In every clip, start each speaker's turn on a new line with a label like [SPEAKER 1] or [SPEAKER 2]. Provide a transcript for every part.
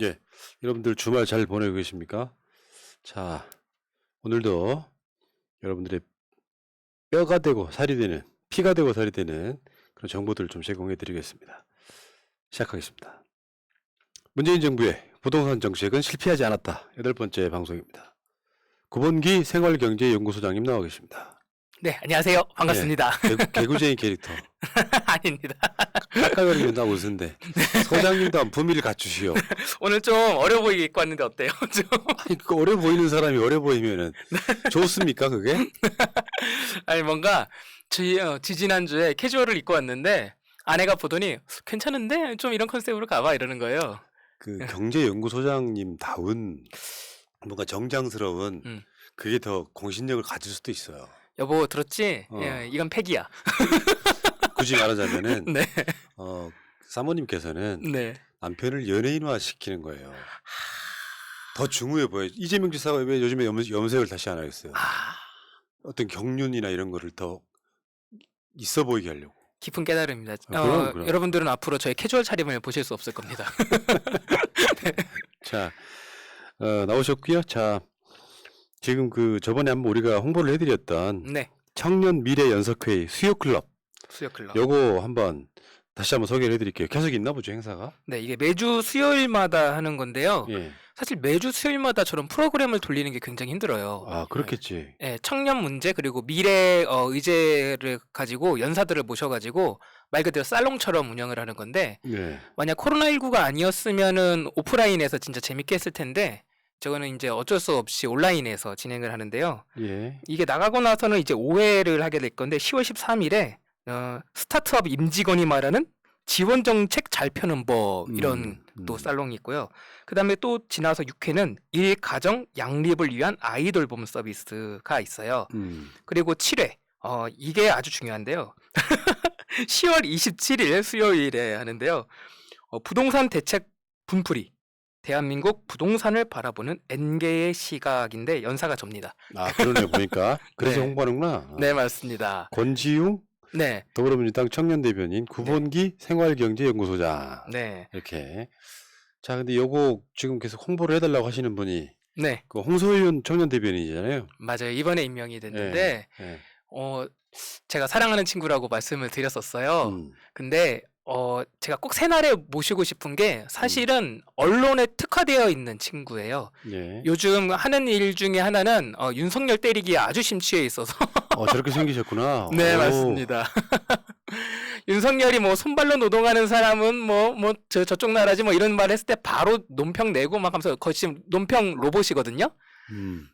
[SPEAKER 1] 예, 여러분들 주말 잘 보내고 계십니까? 자, 오늘도 여러분들의 뼈가 되고 살이 되는, 피가 되고 살이 되는 그런 정보들을 좀 제공해 드리겠습니다. 시작하겠습니다. 문재인 정부의 부동산 정책은 실패하지 않았다. 8번째 방송입니다. 구본기 생활경제연구소장님 나와 계십니다.
[SPEAKER 2] 네, 안녕하세요. 반갑습니다.
[SPEAKER 1] 개구쟁이 캐릭터.
[SPEAKER 2] 아닙니다.
[SPEAKER 1] 깎아거리면 나 웃은데. 소장님도 한 품위를 갖추시오.
[SPEAKER 2] 오늘 좀 어려 보이게 입고 왔는데 어때요? 좀.
[SPEAKER 1] 아니, 그 어려 보이는 사람이 어려 보이면은 좋습니까, 그게?
[SPEAKER 2] 아니 뭔가 지지난주에 캐주얼을 입고 왔는데 아내가 보더니 괜찮은데 좀 이런 컨셉으로 가봐 이러는 거예요.
[SPEAKER 1] 그 경제연구소장님 다운 뭔가 정장스러운
[SPEAKER 2] 음.
[SPEAKER 1] 그게 더 공신력을 가질 수도 있어요.
[SPEAKER 2] 여보 들었지?
[SPEAKER 1] 어.
[SPEAKER 2] 예, 이건 팩이야.
[SPEAKER 1] 굳이 말하자면은
[SPEAKER 2] 네,
[SPEAKER 1] 사모님께서는
[SPEAKER 2] 네.
[SPEAKER 1] 남편을 연예인화 시키는 거예요. 더 중후해 보여. 이재명 지사가 왜 요즘에 염색을 다시 안 하겠어요?
[SPEAKER 2] 아,
[SPEAKER 1] 어떤 경륜이나 이런 거를 더 있어 보이게 하려고.
[SPEAKER 2] 깊은 깨달음입니다.
[SPEAKER 1] 그럼.
[SPEAKER 2] 여러분들은 앞으로 저의 캐주얼 차림을 보실 수 없을 겁니다.
[SPEAKER 1] 자, 나오셨고요. 자, 지금 그 저번에 한번 우리가 홍보를 해드렸던
[SPEAKER 2] 네,
[SPEAKER 1] 청년 미래 연석회의 수요 클럽.
[SPEAKER 2] 수요 클럽.
[SPEAKER 1] 요거 다시 한번 소개를 해드릴게요. 계속 있나 보죠, 행사가?
[SPEAKER 2] 네, 이게 매주 수요일마다 하는 건데요.
[SPEAKER 1] 예.
[SPEAKER 2] 사실 매주 수요일마다 저런 프로그램을 돌리는 게 굉장히 힘들어요.
[SPEAKER 1] 아, 그렇겠지.
[SPEAKER 2] 예, 청년 문제 그리고 미래 의제를 가지고 연사들을 모셔가지고 말 그대로 살롱처럼 운영을 하는 건데
[SPEAKER 1] 네.
[SPEAKER 2] 만약 코로나19가 아니었으면은 오프라인에서 진짜 재밌게 했을 텐데 저거는 이제 어쩔 수 없이 온라인에서 진행을 하는데요.
[SPEAKER 1] 예.
[SPEAKER 2] 이게 나가고 나서는 이제 5회를 하게 될 건데 10월 13일에 스타트업 임직원이 말하는 지원 정책 잘 펴는 법 이런 또 살롱이 있고요. 그다음에 또 지나서 6회는 일가정 양립을 위한 아이돌봄 서비스가 있어요. 그리고 7회 이게 아주 중요한데요. 10월 27일 수요일에 하는데요. 부동산 대책 분풀이 대한민국 부동산을 바라보는 N개의 시각인데 연사가 접니다.
[SPEAKER 1] 아, 그러네 보니까. 그래서
[SPEAKER 2] 네.
[SPEAKER 1] 홍보하는구나.
[SPEAKER 2] 네, 맞습니다.
[SPEAKER 1] 권지웅
[SPEAKER 2] 네.
[SPEAKER 1] 더불어민주당 청년대변인 구본기 생활경제연구소장.
[SPEAKER 2] 네.
[SPEAKER 1] 이렇게. 자, 근데 요거 지금 계속 홍보를 해달라고 하시는 분이
[SPEAKER 2] 네.
[SPEAKER 1] 그 홍소윤 청년대변인이잖아요.
[SPEAKER 2] 맞아요. 이번에 임명이 됐는데
[SPEAKER 1] 예.
[SPEAKER 2] 제가 사랑하는 친구라고 말씀을 드렸었어요.
[SPEAKER 1] 음.
[SPEAKER 2] 근데 제가 꼭 새날에 모시고 싶은 게 사실은 언론에 특화되어 있는 친구예요.
[SPEAKER 1] 예.
[SPEAKER 2] 요즘 하는 일 중에 하나는 윤석열 때리기에 아주 심취해 있어서
[SPEAKER 1] 저렇게 생기셨구나.
[SPEAKER 2] 네,
[SPEAKER 1] 오.
[SPEAKER 2] 맞습니다. 윤석열이 뭐 손발로 노동하는 사람은 저쪽 나라지 뭐 이런 말 했을 때 바로 논평 내고 막 하면서 거의 지금 논평 로봇이거든요.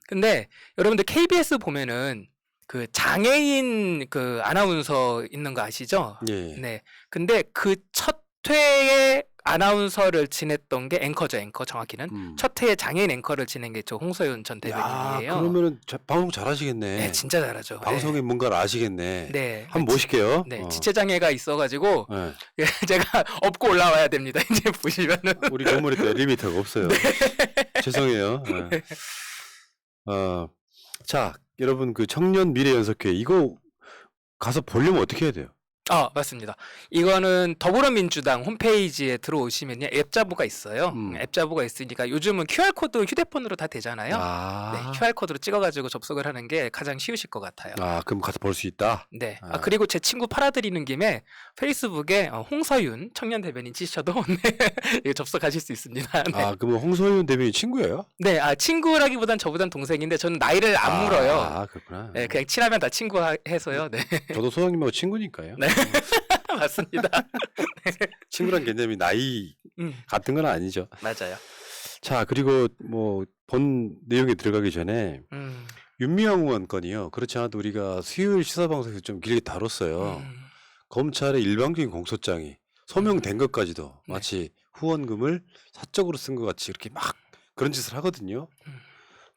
[SPEAKER 2] 근데 여러분들 KBS 보면은 그 장애인 그 아나운서 있는 거 아시죠?
[SPEAKER 1] 예.
[SPEAKER 2] 네. 근데 그 첫 회에 아나운서를 지냈던 게 앵커죠, 앵커 정확히는. 첫 회에 장애인 앵커를 지낸 게 저 홍소윤 전 대변인이에요.
[SPEAKER 1] 그러면은 방송 잘하시겠네.
[SPEAKER 2] 네, 진짜 잘하죠.
[SPEAKER 1] 방송에 뭔가를 아시겠네.
[SPEAKER 2] 네.
[SPEAKER 1] 한번 모실게요.
[SPEAKER 2] 네, 지체장애가 있어가지고
[SPEAKER 1] 네.
[SPEAKER 2] 제가 업고 올라와야 됩니다. 이제 보시면은.
[SPEAKER 1] 우리 건물에 또 엘리베이터가 없어요. 죄송해요. 네. 자, 여러분 그 청년 미래 연석회 이거 가서 보려면 어떻게 해야 돼요?
[SPEAKER 2] 맞습니다. 이거는 더불어민주당 홈페이지에 들어오시면요 앱자부가 있어요. 앱자부가 있으니까 요즘은 QR코드 휴대폰으로 다 되잖아요. 네, QR코드로 찍어가지고 접속을 하는 게 가장 쉬우실 것 같아요.
[SPEAKER 1] 그럼 가서 볼 수 있다?
[SPEAKER 2] 네. 그리고 제 친구 팔아드리는 김에 페이스북에 홍서윤 청년 대변인 치셔도 네, 접속하실 수 있습니다. 네.
[SPEAKER 1] 그러면 홍소윤 대변인 친구예요?
[SPEAKER 2] 네, 친구라기보단 저보단 동생인데 저는 나이를 안 물어요.
[SPEAKER 1] 그렇구나.
[SPEAKER 2] 네, 그냥 친하면 다 친구 해서요. 네.
[SPEAKER 1] 저도 소장님하고 친구니까요.
[SPEAKER 2] 네. 맞습니다.
[SPEAKER 1] 친구란 개념이 나이 같은 건 아니죠.
[SPEAKER 2] 맞아요.
[SPEAKER 1] 자, 그리고 뭐 본 내용에 들어가기 전에 윤미향 의원 건이요. 그렇지 않아도 우리가 수요일 시사방송에서 좀 길게 다뤘어요. 검찰의 일방적인 공소장이 소명된 것까지도 마치 후원금을 사적으로 쓴 것 같이 이렇게 막 그런 짓을 하거든요.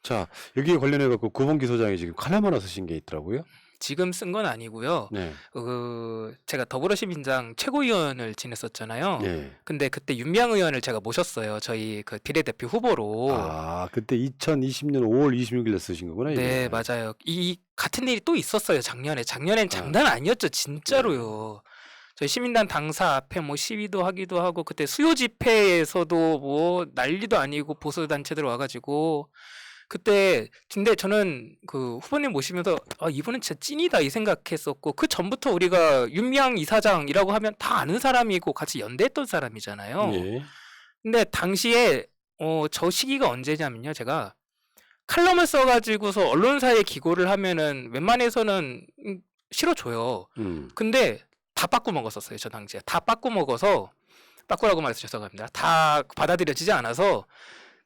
[SPEAKER 1] 자, 여기에 관련해 갖고 구본기 소장이 지금 칼럼 하나 쓰신 게 있더라고요.
[SPEAKER 2] 지금 쓴 건 아니고요.
[SPEAKER 1] 네.
[SPEAKER 2] 제가 더불어시민당 최고위원을 지냈었잖아요.
[SPEAKER 1] 네.
[SPEAKER 2] 근데 그때 윤미향 의원을 제가 모셨어요. 저희 그 비례대표 후보로.
[SPEAKER 1] 그때 2020년 5월 26일에 쓰신 거구나.
[SPEAKER 2] 네,
[SPEAKER 1] 이게.
[SPEAKER 2] 맞아요. 이 같은 일이 또 있었어요. 작년엔 장난 아니었죠. 진짜로요. 저희 시민단 당사 앞에 뭐 시위도 하기도 하고 그때 수요 집회에서도 뭐 난리도 아니고 보수 단체들 와가지고 그때 근데 저는 그 후보님 모시면서 아 이분은 진짜 찐이다 이 생각했었고 그 전부터 우리가 윤미향 이사장이라고 하면 다 아는 사람이고 같이 연대했던 사람이잖아요.
[SPEAKER 1] 예.
[SPEAKER 2] 근데 당시에 저 시기가 언제냐면요. 제가 칼럼을 써가지고서 언론사에 기고를 하면은 웬만해서는 실어줘요. 근데 다 빠꾸 먹었었어요. 저 당시에 다 빠꾸 먹어서 빠꾸라고 말해서 죄송합니다. 다 받아들여지지 않아서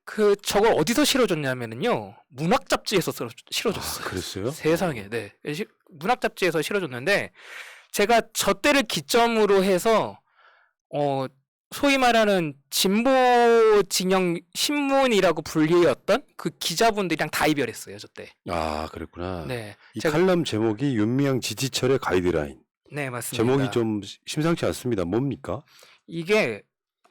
[SPEAKER 2] 그 저걸 어디서 실어줬냐면은요 문학 잡지에서 실어줬어요.
[SPEAKER 1] 그랬어요?
[SPEAKER 2] 세상에, 네 문학 잡지에서 실어줬는데 제가 저 때를 기점으로 해서 소위 말하는 진보 진영 신문이라고 불리었던 그 기자분들이랑 다 이별했어요 저 때.
[SPEAKER 1] 아, 그랬구나.
[SPEAKER 2] 네,
[SPEAKER 1] 이 칼럼 제목이 윤미향 지지철의 가이드라인.
[SPEAKER 2] 네 맞습니다.
[SPEAKER 1] 제목이 좀 심상치 않습니다. 뭡니까?
[SPEAKER 2] 이게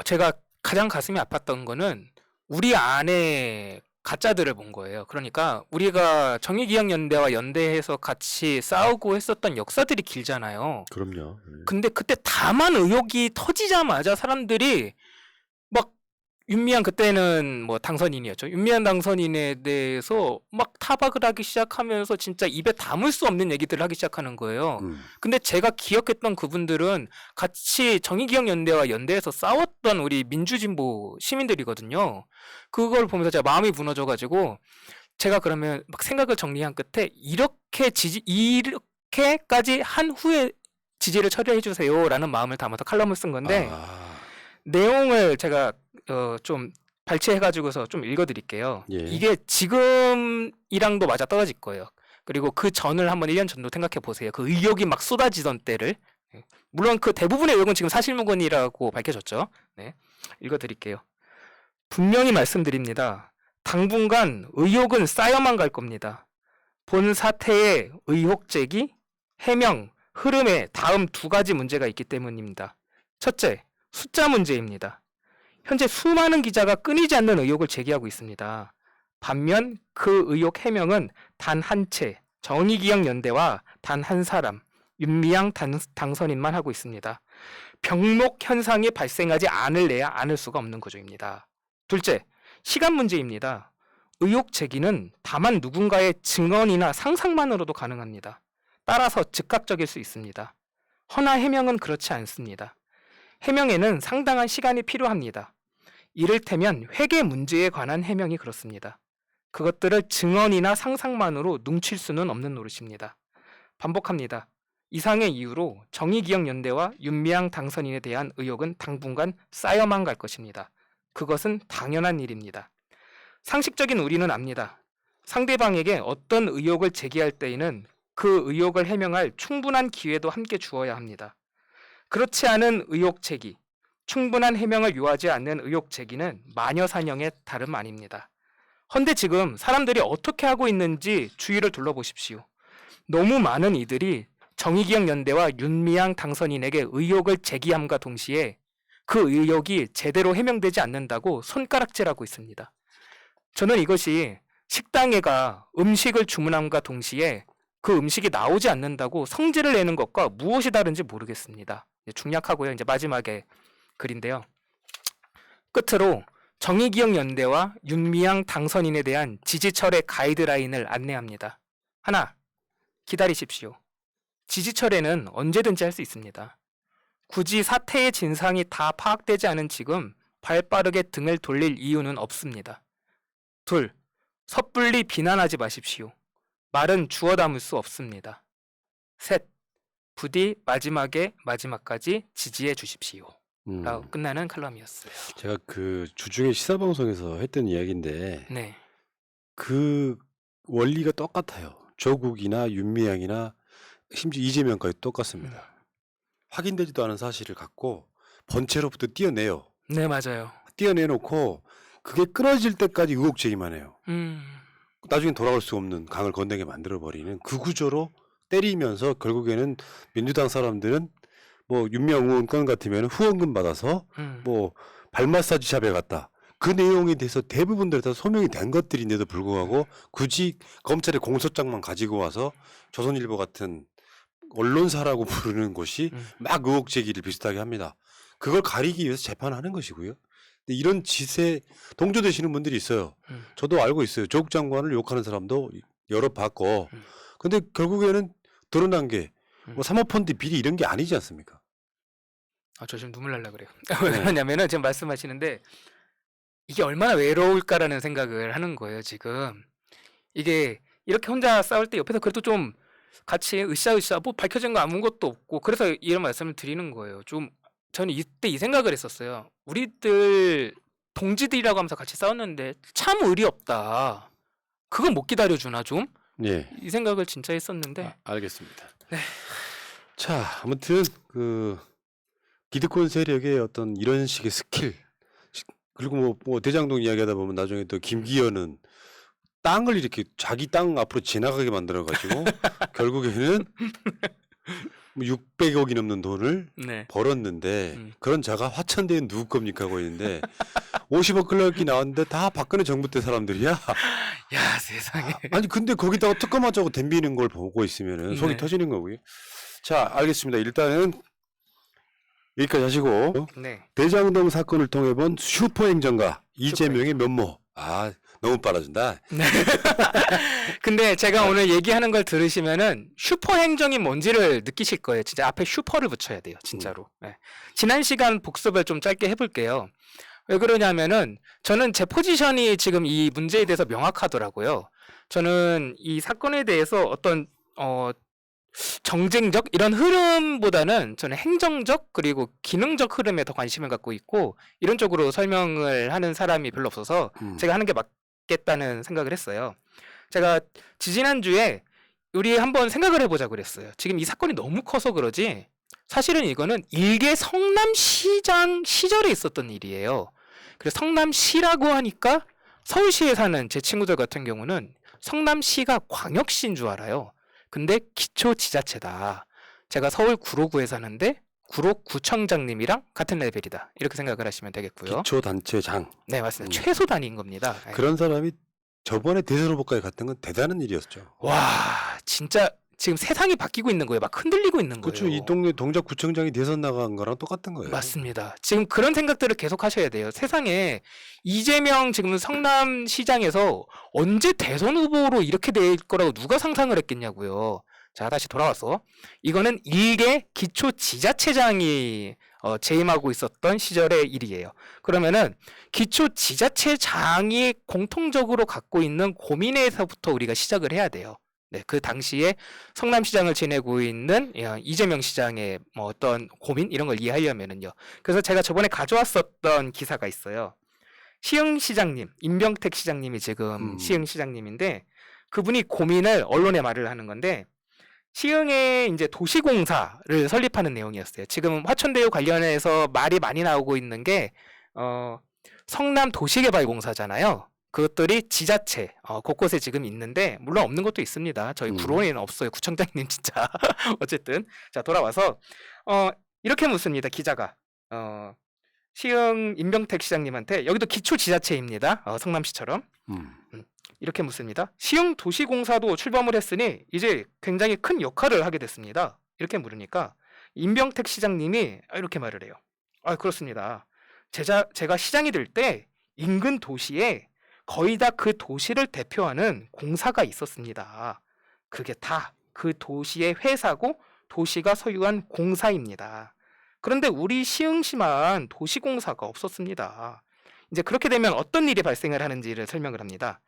[SPEAKER 2] 제가 가장 가슴이 아팠던 거는 우리 안에 가짜들을 본 거예요. 그러니까 우리가 정의기억연대와 연대해서 같이 싸우고 했었던 역사들이 길잖아요.
[SPEAKER 1] 그럼요.
[SPEAKER 2] 근데 그때 다만 의혹이 터지자마자 사람들이 막 윤미향 그때는 뭐 당선인이었죠. 윤미향 당선인에 대해서 막 타박을 하기 시작하면서 진짜 입에 담을 수 없는 얘기들을 하기 시작하는 거예요. 근데 제가 기억했던 그분들은 같이 정의기억연대와 연대해서 싸웠던 우리 민주진보 시민들이거든요. 그걸 보면서 제가 마음이 무너져가지고 제가 그러면 막 생각을 정리한 끝에 이렇게까지 한 후에 지지를 처리해 주세요라는 마음을 담아서 칼럼을 쓴 건데 내용을 제가 좀 발췌해가지고서 좀 읽어드릴게요.
[SPEAKER 1] 예.
[SPEAKER 2] 이게 지금이랑도 맞아 떨어질 거예요. 그리고 그 전을 한번 1년 전도 생각해 보세요. 그 의혹이 막 쏟아지던 때를. 물론 그 대부분의 의혹은 지금 사실무근이라고 밝혀졌죠. 네, 읽어드릴게요. 분명히 말씀드립니다. 당분간 의혹은 쌓여만 갈 겁니다. 본 사태의 의혹 제기, 해명, 흐름에 다음 두 가지 문제가 있기 때문입니다. 첫째, 숫자 문제입니다. 현재 수많은 기자가 끊이지 않는 의혹을 제기하고 있습니다. 반면 그 의혹 해명은 단 한 채, 정의기억연대와 단 한 사람, 윤미향 당선인만 하고 있습니다. 병목 현상이 발생하지 않을래야 않을 수가 없는 구조입니다. 둘째, 시간 문제입니다. 의혹 제기는 다만 누군가의 증언이나 상상만으로도 가능합니다. 따라서 즉각적일 수 있습니다. 허나 해명은 그렇지 않습니다. 해명에는 상당한 시간이 필요합니다. 이를테면 회계 문제에 관한 해명이 그렇습니다. 그것들을 증언이나 상상만으로 뭉칠 수는 없는 노릇입니다. 반복합니다. 이상의 이유로 정의기억연대와 윤미향 당선인에 대한 의혹은 당분간 쌓여만 갈 것입니다. 그것은 당연한 일입니다. 상식적인 우리는 압니다. 상대방에게 어떤 의혹을 제기할 때에는 그 의혹을 해명할 충분한 기회도 함께 주어야 합니다. 그렇지 않은 의혹 제기, 충분한 해명을 요하지 않는 의혹 제기는 마녀사냥의 다름 아닙니다. 헌데 지금 사람들이 어떻게 하고 있는지 주위를 둘러보십시오. 너무 많은 이들이 정의기억연대와 윤미향 당선인에게 의혹을 제기함과 동시에 그 의혹이 제대로 해명되지 않는다고 손가락질하고 있습니다. 저는 이것이 식당에 가 음식을 주문함과 동시에 그 음식이 나오지 않는다고 성질을 내는 것과 무엇이 다른지 모르겠습니다. 중약하고요. 이제 마지막에 글인데요. 끝으로 정의기억연대와 윤미향 당선인에 대한 지지철의 가이드라인을 안내합니다. 하나, 기다리십시오. 지지철에는 언제든지 할 수 있습니다. 굳이 사태의 진상이 다 파악되지 않은 지금 발빠르게 등을 돌릴 이유는 없습니다. 둘, 섣불리 비난하지 마십시오. 말은 주워 담을 수 없습니다. 셋, 부디 마지막까지 지지해 주십시오. 라고 끝나는 칼럼이었어요.
[SPEAKER 1] 제가 그 주중에 시사방송에서 했던 이야기인데
[SPEAKER 2] 네.
[SPEAKER 1] 그 원리가 똑같아요. 조국이나 윤미향이나 심지어 이재명까지 똑같습니다. 확인되지도 않은 사실을 갖고 본체로부터 떼어내요.
[SPEAKER 2] 네, 맞아요.
[SPEAKER 1] 떼어내놓고 그게 끊어질 때까지 의혹 제기만 해요. 나중에 돌아올 수 없는 강을 건너게 만들어버리는 그 구조로 때리면서 결국에는 민주당 사람들은 뭐 윤미향 의원 건 같으면 후원금 받아서 뭐 발 마사지 샵에 갔다. 그 내용에 대해서 대부분들이 다 소명이 된 것들인데도 불구하고 굳이 검찰의 공소장만 가지고 와서 조선일보 같은 언론사라고 부르는 곳이
[SPEAKER 2] 음.
[SPEAKER 1] 막 의혹 제기를 비슷하게 합니다. 그걸 가리기 위해서 재판하는 것이고요. 근데 이런 짓에 동조되시는 분들이 있어요. 저도 알고 있어요. 조국 장관을 욕하는 사람도 여러 봤고.
[SPEAKER 2] 음.
[SPEAKER 1] 근데 결국에는 드러난 게
[SPEAKER 2] 음.
[SPEAKER 1] 뭐 사모펀드 비리 이런 게 아니지 않습니까?
[SPEAKER 2] 아, 저 지금 눈물 날라 그래요. 왜
[SPEAKER 1] 네.
[SPEAKER 2] 그러냐면은 지금 말씀하시는데 이게 얼마나 외로울까라는 생각을 하는 거예요, 지금. 이게 이렇게 혼자 싸울 때 옆에서 그래도 좀 같이 으쌰으쌰 뭐 밝혀진 거 아무것도 없고 그래서 이런 말씀을 드리는 거예요. 좀 저는 이때 이 생각을 했었어요. 우리들 동지들이라고 하면서 같이 싸웠는데 참 의리 없다. 그건 못 기다려주나 좀?
[SPEAKER 1] 예.
[SPEAKER 2] 이 생각을 진짜 했었는데.
[SPEAKER 1] 알겠습니다.
[SPEAKER 2] 네.
[SPEAKER 1] 자, 아무튼 그 기득권 세력의 어떤 이런 식의 스킬 그리고 뭐 대장동 이야기하다 보면 나중에 또 김기현은 땅을 이렇게 자기 땅 앞으로 지나가게 만들어 가지고 결국에는 뭐 600억이 넘는 돈을
[SPEAKER 2] 네.
[SPEAKER 1] 벌었는데
[SPEAKER 2] 음.
[SPEAKER 1] 그런 자가 화천대유는 누구 겁니까 하고 있는데 50억 클럭이 나왔는데 다 박근혜 정부 때 사람들이야.
[SPEAKER 2] 야, 세상에.
[SPEAKER 1] 아니 근데 거기다가 특검하자고 덤비는 걸 보고 있으면은 속이
[SPEAKER 2] 네.
[SPEAKER 1] 터지는 거고요. 자, 알겠습니다. 일단은 여기까지 하시고
[SPEAKER 2] 네.
[SPEAKER 1] 대장동 사건을 통해 본 슈퍼행정가 이재명의 면모. 아, 너무 빨라진다.
[SPEAKER 2] 네. 근데 제가 오늘 얘기하는 걸 들으시면은 슈퍼 행정이 뭔지를 느끼실 거예요. 진짜 앞에 슈퍼를 붙여야 돼요. 진짜로. 네. 지난 시간 복습을 좀 짧게 해볼게요. 왜 그러냐면은 저는 제 포지션이 지금 이 문제에 대해서 명확하더라고요. 저는 이 사건에 대해서 어떤 정쟁적 이런 흐름보다는 저는 행정적 그리고 기능적 흐름에 더 관심을 갖고 있고 이런 쪽으로 설명을 하는 사람이 별로 없어서 제가 하는 게 맞겠다는 생각을 했어요. 제가 지지난주에 우리 한번 생각을 해보자고 그랬어요. 지금 이 사건이 너무 커서 그러지 사실은 이거는 일개 성남시장 시절에 있었던 일이에요. 그래서 성남시라고 하니까 서울시에 사는 제 친구들 같은 경우는 성남시가 광역시인 줄 알아요. 근데 기초지자체다. 제가 서울 구로구에 사는데 구로구청장님이랑 같은 레벨이다. 이렇게 생각을 하시면 되겠고요.
[SPEAKER 1] 기초단체장.
[SPEAKER 2] 네, 맞습니다. 최소 단위인 겁니다.
[SPEAKER 1] 그런 사람이 저번에 대선 후보까지 갔던 건 대단한 일이었죠.
[SPEAKER 2] 와, 진짜 지금 세상이 바뀌고 있는 거예요. 막 흔들리고 있는 거예요.
[SPEAKER 1] 그렇죠. 이 동네 동작구청장이 대선 나간 거랑 똑같은 거예요.
[SPEAKER 2] 맞습니다. 지금 그런 생각들을 계속 하셔야 돼요. 세상에 이재명 지금 성남시장에서 언제 대선 후보로 이렇게 될 거라고 누가 상상을 했겠냐고요. 자, 다시 돌아와서 이거는 일개 기초지자체장이 재임하고 있었던 시절의 일이에요. 그러면은 기초지자체장이 공통적으로 갖고 있는 고민에서부터 우리가 시작을 해야 돼요. 네, 그 당시에 성남시장을 지내고 있는 이재명 시장의 뭐 어떤 고민 이런 걸 이해하려면은요. 그래서 제가 저번에 가져왔었던 기사가 있어요. 시흥시장님, 임병택 시장님이 지금 시흥시장님인데 그분이 고민을 언론에 말을 하는 건데 시흥에 이제 도시공사를 설립하는 내용이었어요. 지금 화천대유 관련해서 말이 많이 나오고 있는 게 성남 도시개발공사잖아요. 그것들이 지자체 곳곳에 지금 있는데 물론 없는 것도 있습니다. 저희 구로에는 없어요. 구청장님 진짜. 어쨌든 자 돌아와서 이렇게 묻습니다. 기자가 시흥 임병택 시장님한테 여기도 기초지자체입니다. 성남시처럼 이렇게 묻습니다. 시흥 도시공사도 출범을 했으니 이제 굉장히 큰 역할을 하게 됐습니다. 이렇게 물으니까 임병택 시장님이 이렇게 말을 해요. 아 그렇습니다. 제가 시장이 될 때 인근 도시에 거의 다 그 도시를 대표하는 공사가 있었습니다. 그게 다 그 도시의 회사고 도시가 소유한 공사입니다. 그런데 우리 시흥시만 도시공사가 없었습니다. 이제 그렇게 되면 어떤 일이 발생을 하는지를 설명을 합니다.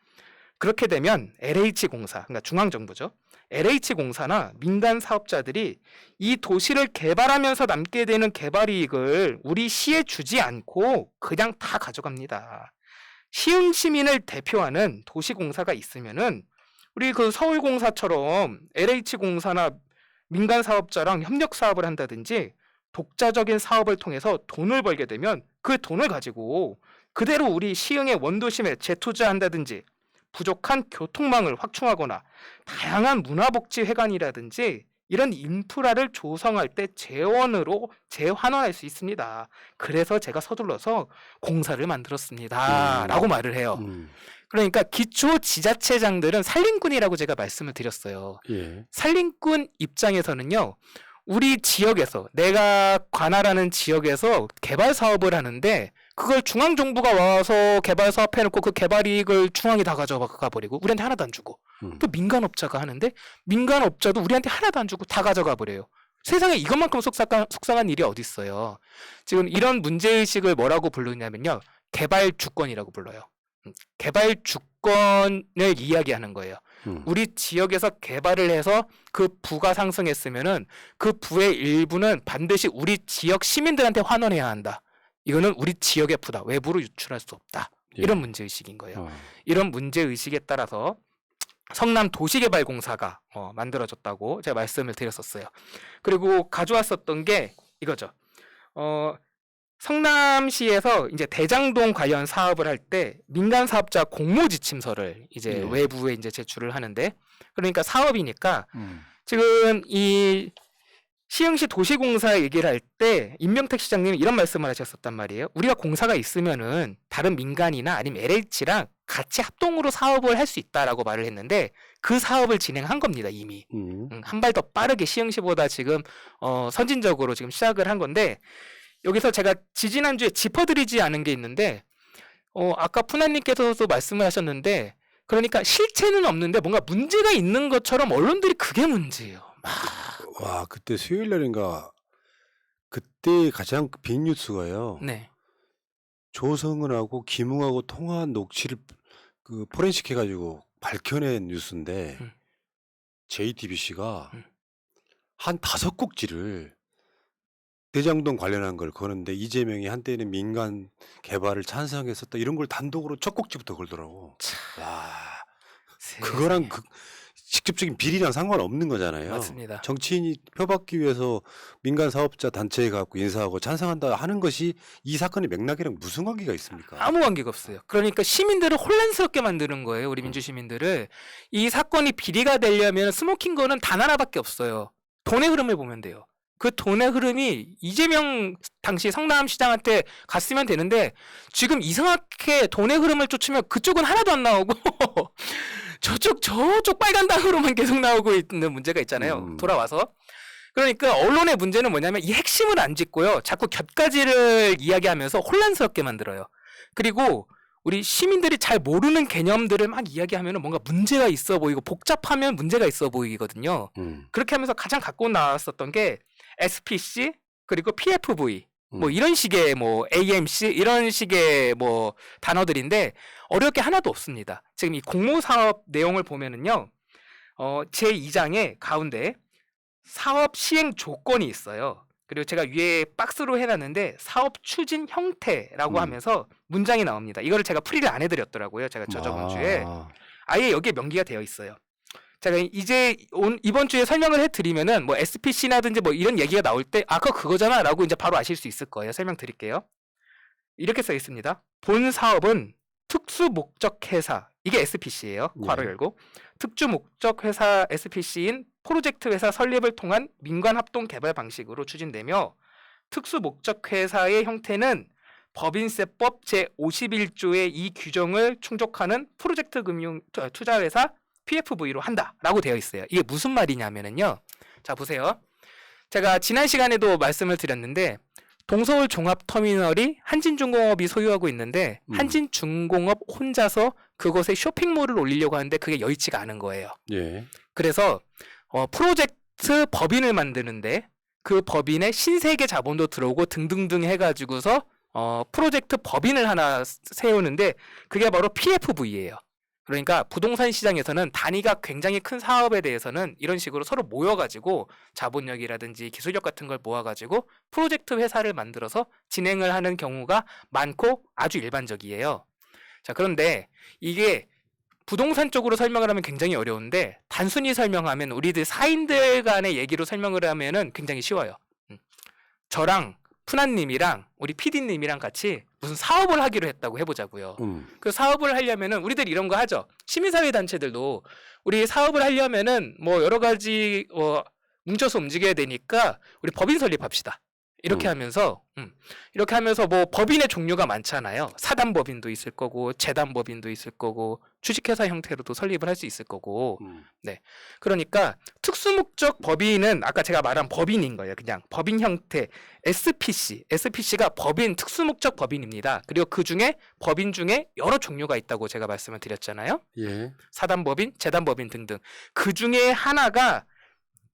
[SPEAKER 2] 그렇게 되면 LH공사, 그러니까 중앙정부죠. LH공사나 민간 사업자들이 이 도시를 개발하면서 남게 되는 개발이익을 우리 시에 주지 않고 그냥 다 가져갑니다. 시흥 시민을 대표하는 도시공사가 있으면은 우리 그 서울공사처럼 LH공사나 민간 사업자랑 협력 사업을 한다든지 독자적인 사업을 통해서 돈을 벌게 되면 그 돈을 가지고 그대로 우리 시흥의 원도심에 재투자한다든지 부족한 교통망을 확충하거나 다양한 문화복지회관이라든지 이런 인프라를 조성할 때 재원으로 재환원할 수 있습니다. 그래서 제가 서둘러서 공사를 만들었습니다라고 말을 해요. 그러니까 기초 지자체장들은 산림군이라고 제가 말씀을 드렸어요.
[SPEAKER 1] 예.
[SPEAKER 2] 산림군 입장에서는요. 우리 지역에서 내가 관할하는 지역에서 개발 사업을 하는데 그걸 중앙정부가 와서 개발 사업 해놓고 그 개발 이익을 중앙이 다 가져가 버리고 우리한테 하나도 안 주고 또 민간업자가 하는데 민간업자도 우리한테 하나도 안 주고 다 가져가 버려요. 세상에 이것만큼 속상한 일이 어디 있어요. 지금 이런 문제의식을 뭐라고 부르냐면요. 개발 주권이라고 불러요. 개발 주권을 이야기하는 거예요. 우리 지역에서 개발을 해서 그 부가 상승했으면은 그 부의 일부는 반드시 우리 지역 시민들한테 환원해야 한다. 이거는 우리 지역의 부다. 외부로 유출할 수 없다. 이런 문제의식인 거예요. 이런 문제의식에 따라서 성남 도시개발공사가 만들어졌다고 제가 말씀을 드렸었어요. 그리고 가져왔었던 게 이거죠. 성남시에서 이제 대장동 관련 사업을 할 때 민간 사업자 공모지침서를 이제 외부에 이제 제출을 하는데 그러니까 사업이니까 지금 이 시흥시 도시공사 얘기를 할 때 임명택 시장님이 이런 말씀을 하셨었단 말이에요. 우리가 공사가 있으면은 다른 민간이나 아니면 LH랑 같이 합동으로 사업을 할 수 있다라고 말을 했는데 그 사업을 진행한 겁니다 이미. 한 발 더 빠르게 시흥시보다 지금 선진적으로 지금 시작을 한 건데 여기서 제가 지지난주에 짚어드리지 않은 게 있는데 아까 푸나님께서도 말씀을 하셨는데 그러니까 실체는 없는데 뭔가 문제가 있는 것처럼 언론들이 그게 문제예요.
[SPEAKER 1] 와, 그때 수요일 날인가 그때 가장 빅뉴스가요.
[SPEAKER 2] 네.
[SPEAKER 1] 조성은하고 김웅하고 통화한 녹취를 그 포렌식 해가지고 밝혀낸 뉴스인데 JTBC가 한 5곡지를 대장동 관련한 걸 거는데 이재명이 한때는 민간 개발을 찬성했었다 이런 걸 단독으로 첫 곡지부터 걸더라고. 와, 그거랑 직접적인 비리랑 상관없는 거잖아요.
[SPEAKER 2] 맞습니다.
[SPEAKER 1] 정치인이 표받기 위해서 민간 사업자 단체에 갖고 인사하고 찬성한다 하는 것이 이 사건의 맥락이랑 무슨 관계가 있습니까?
[SPEAKER 2] 아무 관계가 없어요. 그러니까 시민들을 혼란스럽게 만드는 거예요. 우리 민주시민들을. 이 사건이 비리가 되려면 스모킹건은 단 하나밖에 없어요. 돈의 흐름을 보면 돼요. 그 돈의 흐름이 이재명 당시 성남시장한테 갔으면 되는데 지금 이상하게 돈의 흐름을 쫓으면 그쪽은 하나도 안 나오고 저쪽 빨간 당으로만 계속 나오고 있는 문제가 있잖아요. 돌아와서. 그러니까 언론의 문제는 뭐냐면 이 핵심을 안 짚고요. 자꾸 곁가지를 이야기하면서 혼란스럽게 만들어요. 그리고 우리 시민들이 잘 모르는 개념들을 막 이야기하면 뭔가 문제가 있어 보이고 복잡하면 문제가 있어 보이거든요. 그렇게 하면서 가장 갖고 나왔었던 게 SPC 그리고 PFV 뭐 이런 식의 뭐 AMC 이런 식의 뭐 단어들인데 어려울 게 하나도 없습니다. 지금 이 공모사업 내용을 보면은요. 제2장에 가운데 사업 시행 조건이 있어요. 그리고 제가 위에 박스로 해놨는데 사업 추진 형태라고 하면서 문장이 나옵니다. 이거를 제가 풀이를 안 해드렸더라고요. 제가 저번 주에 아예 여기에 명기가 되어 있어요. 제가 이제 이번 주에 설명을 해드리면은 뭐 SPC라든지 뭐 이런 얘기가 나올 때 아까 그거잖아라고 이제 바로 아실 수 있을 거예요. 설명드릴게요. 이렇게 써 있습니다. 본 사업은 특수 목적 회사 이게 SPC예요. 괄호 열고 특수 목적 회사 SPC인 프로젝트 회사 설립을 통한 민관 합동 개발 방식으로 추진되며 특수 목적 회사의 형태는 법인세법 제51조의 이 규정을 충족하는 프로젝트 금융 투자 회사 PFV로 한다라고 되어 있어요. 이게 무슨 말이냐면은요. 자 보세요. 제가 지난 시간에도 말씀을 드렸는데 동서울 종합터미널이 한진중공업이 소유하고 있는데 한진중공업 혼자서 그곳에 쇼핑몰을 올리려고 하는데 그게 여의치가 않은 거예요.
[SPEAKER 1] 예.
[SPEAKER 2] 그래서 프로젝트 법인을 만드는데 그 법인에 신세계 자본도 들어오고 등등등 해가지고서 프로젝트 법인을 하나 세우는데 그게 바로 PFV예요. 그러니까 부동산 시장에서는 단위가 굉장히 큰 사업에 대해서는 이런 식으로 서로 모여가지고 자본력이라든지 기술력 같은 걸 모아가지고 프로젝트 회사를 만들어서 진행을 하는 경우가 많고 아주 일반적이에요. 자, 그런데 이게 부동산 쪽으로 설명을 하면 굉장히 어려운데 단순히 설명하면 우리들 사인들 간의 얘기로 설명을 하면은 굉장히 쉬워요. 저랑 푸나님이랑 우리 PD님이랑 같이 무슨 사업을 하기로 했다고 해보자고요. 그 사업을 하려면은 우리들 이런 거 하죠. 시민사회 단체들도 우리 사업을 하려면은 뭐 여러 가지 뭉쳐서 움직여야 되니까 우리 법인 설립합시다. 이렇게 하면서 이렇게 하면서 뭐 법인의 종류가 많잖아요. 사단 법인도 있을 거고 재단 법인도 있을 거고 주식회사 형태로도 설립을 할 수 있을 거고. 네. 그러니까 특수목적 법인은 아까 제가 말한 법인인 거예요. 그냥 법인 형태 SPC가 법인 특수목적 법인입니다. 그리고 그 중에 법인 중에 여러 종류가 있다고 제가 말씀을 드렸잖아요.
[SPEAKER 1] 예.
[SPEAKER 2] 사단 법인, 재단 법인 등등. 그 중에 하나가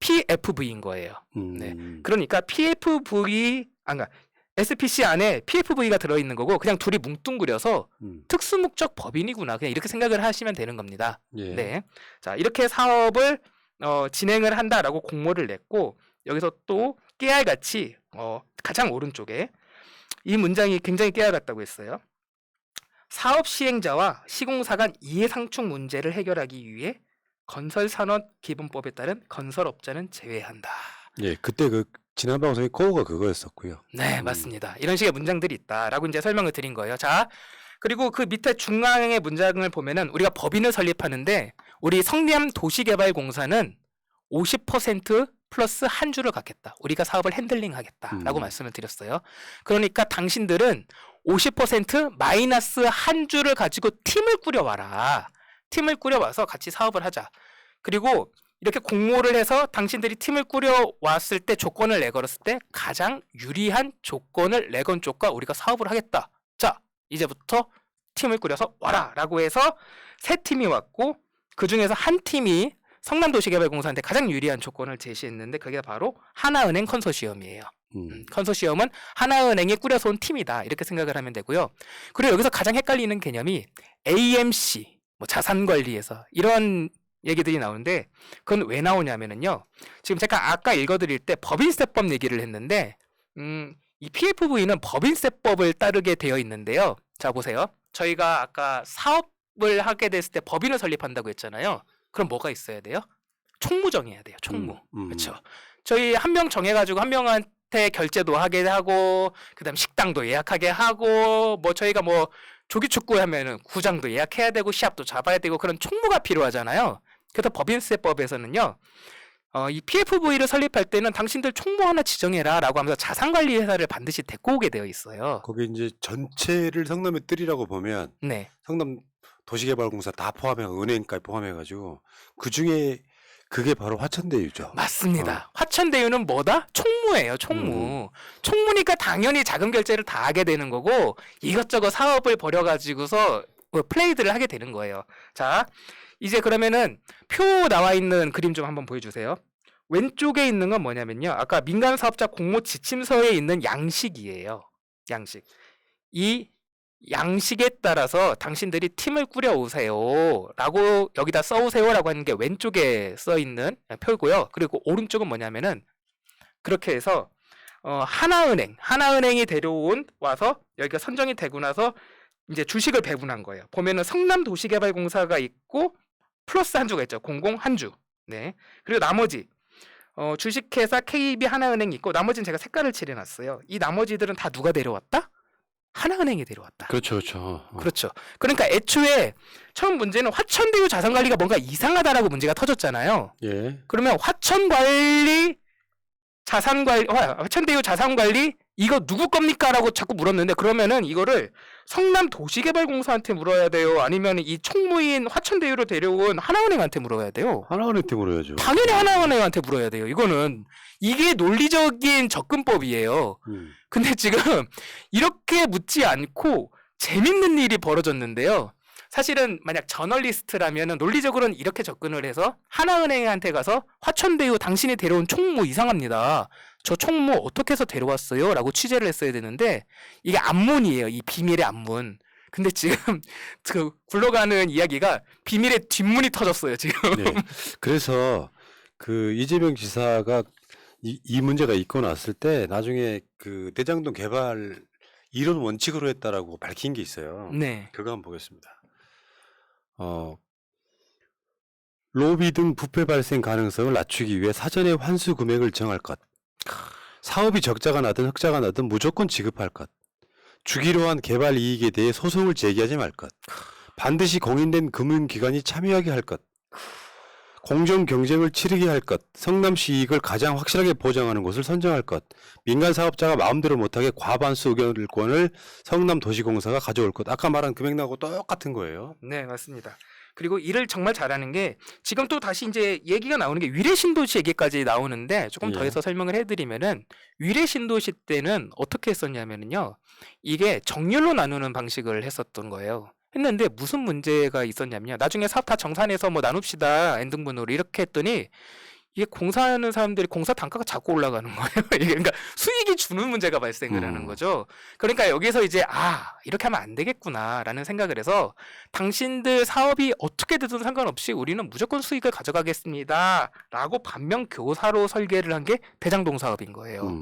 [SPEAKER 2] PFV인 거예요. 네. 그러니까 그러니까 SPC 안에 PFV가 들어있는 거고 그냥 둘이 뭉뚱그려서 특수목적 법인이구나. 그냥 이렇게 생각을 하시면 되는 겁니다.
[SPEAKER 1] 예.
[SPEAKER 2] 네. 자, 이렇게 사업을 진행을 한다라고 공모를 냈고 여기서 또 깨알같이 가장 오른쪽에 이 문장이 굉장히 깨알 같다고 했어요. 사업 시행자와 시공사 간 이해상충 문제를 해결하기 위해 건설산업기본법에 따른 건설업자는 제외한다.
[SPEAKER 1] 예, 그때 그 지난 방송의 코어가 그거였었고요.
[SPEAKER 2] 네, 맞습니다. 이런 식의 문장들이 있다라고 이제 설명을 드린 거예요. 자, 그리고 그 밑에 중앙의 문장을 보면은 우리가 법인을 설립하는데 우리 성남 도시개발공사는 50% 플러스 한 주를 갖겠다. 우리가 사업을 핸들링하겠다라고 말씀을 드렸어요. 그러니까 당신들은 50% 마이너스 한 주를 가지고 팀을 꾸려와라. 팀을 꾸려와서 같이 사업을 하자. 그리고 이렇게 공모를 해서 당신들이 팀을 꾸려왔을 때 조건을 내걸었을 때 가장 유리한 조건을 내건 쪽과 우리가 사업을 하겠다. 자, 이제부터 팀을 꾸려서 와라 라고 해서 세 팀이 왔고 그 중에서 한 팀이 성남도시개발공사한테 가장 유리한 조건을 제시했는데 그게 바로 하나은행 컨소시엄이에요. 컨소시엄은 하나은행이 꾸려서 온 팀이다. 이렇게 생각을 하면 되고요. 그리고 여기서 가장 헷갈리는 개념이 AMC, 뭐 자산관리에서 이런 얘기들이 나오는데 그건 왜 나오냐면은요. 지금 제가 아까 읽어드릴 때 법인세법 얘기를 했는데 이 PFV는 법인세법을 따르게 되어 있는데요. 자, 보세요. 저희가 아까 사업을 하게 됐을 때 법인을 설립한다고 했잖아요. 그럼 뭐가 있어야 돼요? 총무 정해야 돼요. 총무. 그렇죠. 저희 한 명 정해가지고 한 명한테 결제도 하게 하고 그다음 식당도 예약하게 하고 뭐 저희가 뭐 조기축구 하면은 구장도 예약해야 되고 시합도 잡아야 되고 그런 총무가 필요하잖아요. 그래서 법인세법에서는요. 이 PFV를 설립할 때는 당신들 총무 하나 지정해라 라고 하면서 자산관리 회사를 반드시 데리고 오게 되어 있어요.
[SPEAKER 1] 거기 이제 전체를 성남의 뜰이라고 보면
[SPEAKER 2] 네.
[SPEAKER 1] 성남 도시개발공사 다 포함해 은행까지 포함해가지고 그 중에 그게 바로 화천대유죠.
[SPEAKER 2] 맞습니다. 화천대유는 뭐다? 총무예요. 총무. 총무니까 당연히 자금 결제를 다 하게 되는 거고 이것저것 사업을 벌여가지고서 플레이들을 하게 되는 거예요. 자, 이제 그러면은 표 나와 있는 그림 좀 한번 보여주세요. 왼쪽에 있는 건 뭐냐면요. 아까 민간사업자 공모 지침서에 있는 양식이에요. 양식. 이 양식에 따라서 당신들이 팀을 꾸려오세요 라고 여기다 써오세요 라고 하는 게 왼쪽에 써있는 표고요. 그리고 오른쪽은 뭐냐면은 그렇게 해서 하나은행이 데려온 와서 여기가 선정이 되고 나서 이제 주식을 배분한 거예요. 보면은 성남도시개발공사가 있고 플러스 한 주가 있죠. 공공 한 주. 네. 그리고 나머지 주식회사 KB 하나은행이 있고 나머지는 제가 색깔을 칠해놨어요. 이 나머지들은 다 누가 데려왔다? 하나은행이 데려왔다.
[SPEAKER 1] 그렇죠, 그렇죠.
[SPEAKER 2] 그렇죠. 그러니까 애초에 처음 문제는 화천대유 자산관리가 뭔가 이상하다라고 문제가 터졌잖아요.
[SPEAKER 1] 예.
[SPEAKER 2] 그러면 화천대유 자산관리 이거 누구 겁니까? 라고 자꾸 물었는데 그러면은 이거를 성남도시개발공사한테 물어야 돼요? 아니면 이 총무인 화천대유로 데려온 하나은행한테 물어야 돼요?
[SPEAKER 1] 하나은행한테 물어야죠.
[SPEAKER 2] 당연히 하나은행한테 물어야 돼요. 이게 논리적인 접근법이에요. 근데 지금 이렇게 묻지 않고 재밌는 일이 벌어졌는데요. 사실은 만약 저널리스트라면 논리적으로는 이렇게 접근을 해서 하나은행한테 가서 화천대유 당신이 데려온 총무 이상합니다. 저 총무 어떻게 해서 데려왔어요? 라고 취재를 했어야 되는데 이게 암문이에요. 이 비밀의 암문. 근데 지금 그 굴러가는 이야기가 비밀의 뒷문이 터졌어요. 지금.
[SPEAKER 1] 네. 그래서 그 이재명 지사가 이 문제가 있고 났을 때 나중에 그 대장동 개발 이론 원칙으로 했다라고 밝힌 게 있어요.
[SPEAKER 2] 네.
[SPEAKER 1] 그거 한번 보겠습니다. 로비 등 부패 발생 가능성을 낮추기 위해 사전에 환수 금액을 정할 것. 사업이 적자가 나든 흑자가 나든 무조건 지급할 것. 주기로 한 개발 이익에 대해 소송을 제기하지 말 것. 반드시 공인된 금융기관이 참여하게 할 것. 공정 경쟁을 치르게 할 것, 성남시 이익을 가장 확실하게 보장하는 곳을 선정할 것, 민간 사업자가 마음대로 못하게 과반수 의결권을 성남도시공사가 가져올 것. 아까 말한 금액하고 똑같은 거예요.
[SPEAKER 2] 네, 맞습니다. 그리고 일을 정말 잘하는 게 지금 또 다시 이제 얘기가 나오는 게 위례 신도시 얘기까지 나오는데 조금 더
[SPEAKER 1] 예.
[SPEAKER 2] 해서 설명을 해드리면은 위례 신도시 때는 어떻게 했었냐면은요, 이게 정률로 나누는 방식을 했었던 거예요. 했는데 무슨 문제가 있었냐면요, 나중에 사업 다 정산해서 뭐 나눕시다 N등분으로 이렇게 했더니 이게 공사하는 사람들이 공사 단가가 자꾸 올라가는 거예요. 이게 그러니까 수익이 주는 문제가 발생을 하는 거죠. 그러니까 여기서 이제 이렇게 하면 안 되겠구나라는 생각을 해서 당신들 사업이 어떻게 되든 상관없이 우리는 무조건 수익을 가져가겠습니다라고 반면 교사로 설계를 한 게 대장동 사업인 거예요.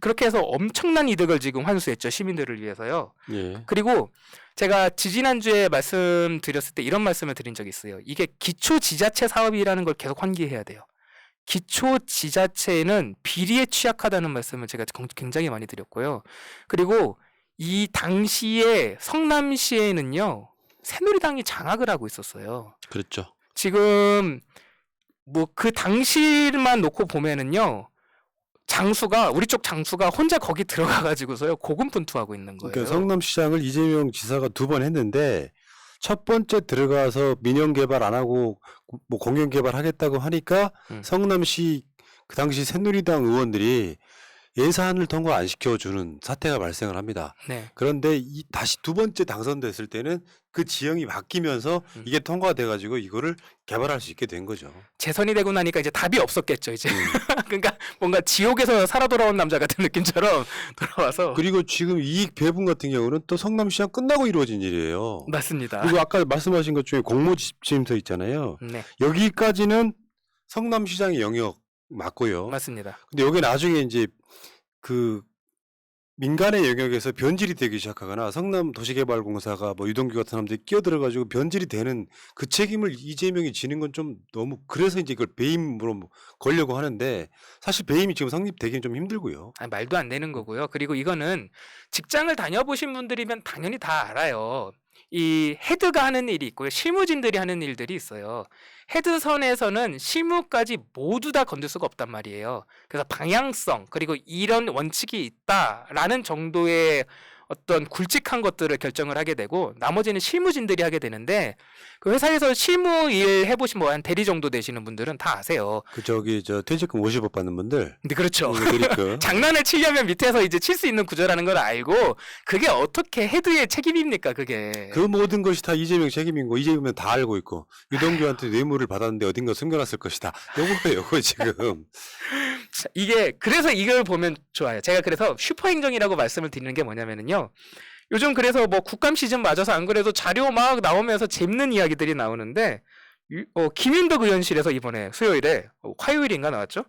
[SPEAKER 2] 그렇게 해서 엄청난 이득을 지금 환수했죠, 시민들을 위해서요.
[SPEAKER 1] 예.
[SPEAKER 2] 그리고 제가 지지난주에 말씀드렸을 때 이런 말씀을 드린 적이 있어요. 이게 기초지자체 사업이라는 걸 계속 환기해야 돼요. 기초지자체는 비리에 취약하다는 말씀을 제가 굉장히 많이 드렸고요. 그리고 이 당시에 성남시에는요, 새누리당이 장악을 하고 있었어요.
[SPEAKER 1] 그렇죠.
[SPEAKER 2] 지금 뭐 그 당시만 놓고 보면은요, 우리 쪽 장수가 혼자 거기 들어가가지고서요 고군분투하고 있는 거예요.
[SPEAKER 1] 그러니까 성남시장을 이재명 지사가 2번 했는데 첫 번째 들어가서 민영 개발 안 하고 뭐 공영 개발 하겠다고 하니까 성남시 그 당시 새누리당 의원들이 예산을 통과 안 시켜주는 사태가 발생을 합니다.
[SPEAKER 2] 네.
[SPEAKER 1] 그런데 다시 2번째 당선됐을 때는 그 지형이 바뀌면서 이게 통과돼가지고 이거를 개발할 수 있게 된 거죠.
[SPEAKER 2] 재선이 되고 나니까 이제 답이 없었겠죠, 이제. 그러니까 뭔가 지옥에서 살아 돌아온 남자 같은 느낌처럼 돌아와서.
[SPEAKER 1] 그리고 지금 이익 배분 같은 경우는 또 성남시장 끝나고 이루어진 일이에요.
[SPEAKER 2] 맞습니다.
[SPEAKER 1] 그리고 아까 말씀하신 것 중에 공모지침서 있잖아요.
[SPEAKER 2] 네.
[SPEAKER 1] 여기까지는 성남시장의 영역 맞고요.
[SPEAKER 2] 맞습니다.
[SPEAKER 1] 근데 여기 나중에 이제 그 민간의 영역에서 변질이 되기 시작하거나 성남도시개발공사가 뭐 유동규 같은 사람들이 끼어들어가지고 변질이 되는 그 책임을 이재명이 지는 건 좀 너무, 그래서 이제 이걸 배임으로 걸려고 하는데 사실 배임이 지금 성립되기는 좀 힘들고요.
[SPEAKER 2] 말도 안 되는 거고요. 그리고 이거는 직장을 다녀보신 분들이면 당연히 다 알아요. 이 헤드가 하는 일이 있고요, 실무진들이 하는 일들이 있어요. 헤드선에서는 실무까지 모두 다 건들 수가 없단 말이에요. 그래서 방향성, 그리고 이런 원칙이 있다라는 정도의 어떤 굵직한 것들을 결정을 하게 되고 나머지는 실무진들이 하게 되는데, 그 회사에서 실무 일 해보신 뭐 한 대리 정도 되시는 분들은 다 아세요.
[SPEAKER 1] 저 퇴직금 50억 받는 분들.
[SPEAKER 2] 근데 그렇죠.
[SPEAKER 1] 그러니까.
[SPEAKER 2] 장난을 치려면 밑에서 이제 칠 수 있는 구조라는 걸 알고, 그게 어떻게 헤드의 책임입니까, 그게.
[SPEAKER 1] 그 모든 것이 다 이재명 책임인 거 이재명은 다 알고 있고, 유동규한테 뇌물을 받았는데 어딘가 숨겨놨을 것이다. 요거예요, 지금.
[SPEAKER 2] 이게 그래서 이걸 보면 좋아요. 제가 그래서 슈퍼행정이라고 말씀을 드리는 게 뭐냐면은요, 요즘 그래서 뭐 국감 시즌 맞아서 안 그래도 자료 막 나오면서 재밌는 이야기들이 나오는데, 김윤덕 의원실에서 이번에 수요일에 화요일인가 나왔죠.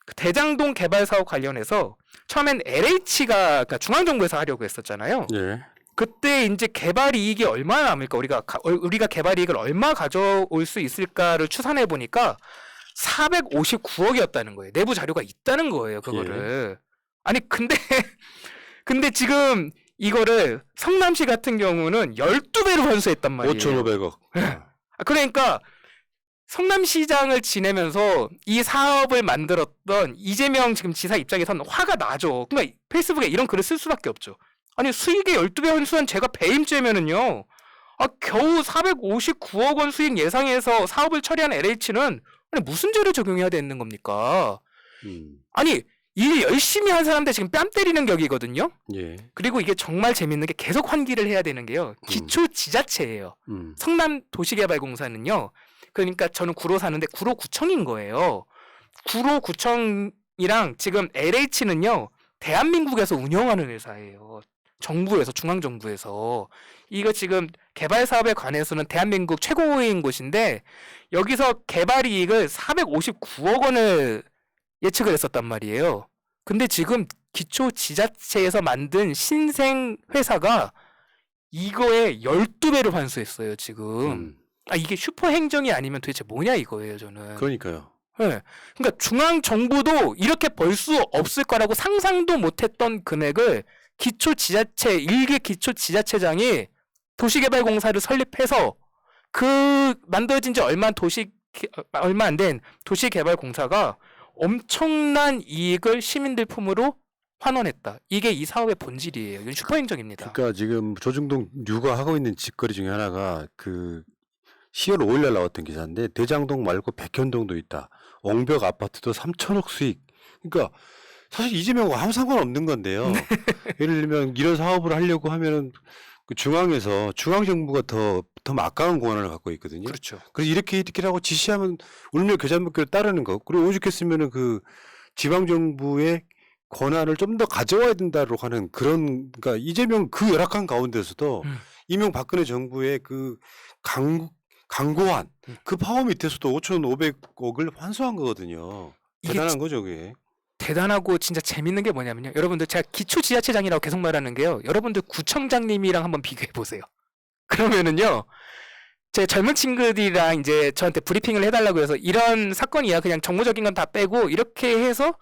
[SPEAKER 2] 그 대장동 개발 사업 관련해서 처음엔 LH가 그러니까 중앙정부에서 하려고 했었잖아요.
[SPEAKER 1] 예.
[SPEAKER 2] 그때 이제 개발 이익이 얼마나 남을까, 우리가 개발 이익을 얼마 가져올 수 있을까를 추산해 보니까 459억이었다는 거예요. 내부 자료가 있다는 거예요, 그거를. 아니 근데 지금 이거를 성남시 같은 경우는 12배로 환수했단 말이에요.
[SPEAKER 1] 5,500억.
[SPEAKER 2] 그러니까 성남시장을 지내면서 이 사업을 만들었던 이재명 지금 지사 입장에서는 화가 나죠. 그러니까 페이스북에 이런 글을 쓸 수밖에 없죠. 아니, 수익의 12배 환수한 제가 배임죄면은요, 겨우 459억 원 수익 예상해서 사업을 처리한 LH는 아니 무슨 죄를 적용해야 되는 겁니까? 아니, 일 열심히 한 사람들 지금 뺨 때리는 격이거든요.
[SPEAKER 1] 예.
[SPEAKER 2] 그리고 이게 정말 재밌는 게 계속 환기를 해야 되는 게요, 기초지자체예요. 성남도시개발공사는요, 그러니까 저는 구로 사는데 구로구청인 거예요. 구로구청이랑 지금 LH는요, 대한민국에서 운영하는 회사예요. 정부에서, 중앙정부에서. 이거 지금 개발 사업에 관해서는 대한민국 최고인 곳인데, 여기서 개발 이익을 459억 원을 예측을 했었단 말이에요. 근데 지금 기초지자체에서 만든 신생 회사가 이거에 12배를 환수했어요, 지금. 이게 슈퍼행정이 아니면 도대체 뭐냐 이거예요, 저는.
[SPEAKER 1] 그러니까요.
[SPEAKER 2] 네. 그러니까 중앙정부도 이렇게 벌 수 없을 거라고 상상도 못했던 금액을 기초지자체, 일개 기초지자체장이 도시개발공사를 설립해서 그 만들어진 지 얼마 안 얼마 안 된 도시개발공사가 엄청난 이익을 시민들 품으로 환원했다. 이게 이 사업의 본질이에요. 이건 슈퍼행정입니다.
[SPEAKER 1] 그러니까 지금 조중동 뉴가 하고 있는 짓거리 중에 하나가 그 10월 5일 날 나왔던 기사인데 대장동 말고 백현동도 있다. 옹벽 아파트도 3천억 수익. 그러니까 사실 이재명과 아무 상관없는 건데요. 예를 들면 이런 사업을 하려고 하면은 그 중앙에서 중앙정부가 더 막강한 권한을 갖고 있거든요.
[SPEAKER 2] 그렇죠.
[SPEAKER 1] 그래서 이렇게 하고 지시하면 울며 겨자 먹기로 따르는 거. 그리고 오죽했으면은 그 지방정부의 권한을 좀 더 가져와야 된다고 하는 그런, 그러니까 이재명 그 열악한 가운데서도 이명박근혜 정부의 그 강고한 그 파워 밑에서도 5,500억을 환수한 거거든요. 대단한 거죠, 그게.
[SPEAKER 2] 대단하고 진짜 재밌는 게 뭐냐면요. 여러분들 제가 기초지자체장이라고 계속 말하는 게요. 여러분들 구청장님이랑 한번 비교해 보세요. 그러면은요. 제 젊은 친구들이랑 이제 저한테 브리핑을 해달라고 해서 이런 사건이야. 그냥 정무적인 건 다 빼고 이렇게 해서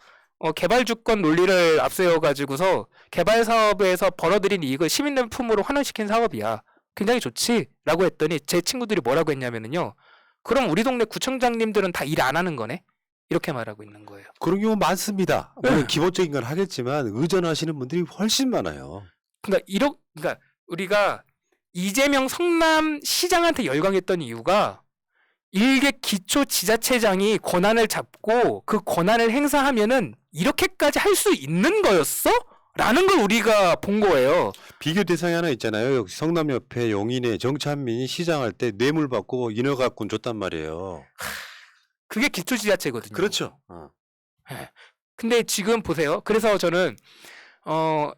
[SPEAKER 2] 개발 주권 논리를 앞세워 가지고서 개발 사업에서 벌어들인 이익을 시민들 품으로 환원시킨 사업이야. 굉장히 좋지라고 했더니 제 친구들이 뭐라고 했냐면은요. 그럼 우리 동네 구청장님들은 다 일 안 하는 거네. 이렇게 말하고 있는 거예요.
[SPEAKER 1] 그런 경우 많습니다. 물론 기본적인 건 하겠지만 의존하시는 분들이 훨씬 많아요.
[SPEAKER 2] 그러니까 우리가 이재명 성남시장한테 열광했던 이유가 일개 기초지자체장이 권한을 잡고 그 권한을 행사하면은 이렇게까지 할 수 있는 거였어? 라는 걸 우리가 본 거예요.
[SPEAKER 1] 비교 대상이 하나 있잖아요. 역시 성남 옆에 용인에 정찬민이 시장할 때 뇌물 받고 인허가권 줬단 말이에요.
[SPEAKER 2] 그게 기초지자체거든요.
[SPEAKER 1] 그렇죠.
[SPEAKER 2] 근데 지금 보세요. 그래서 저는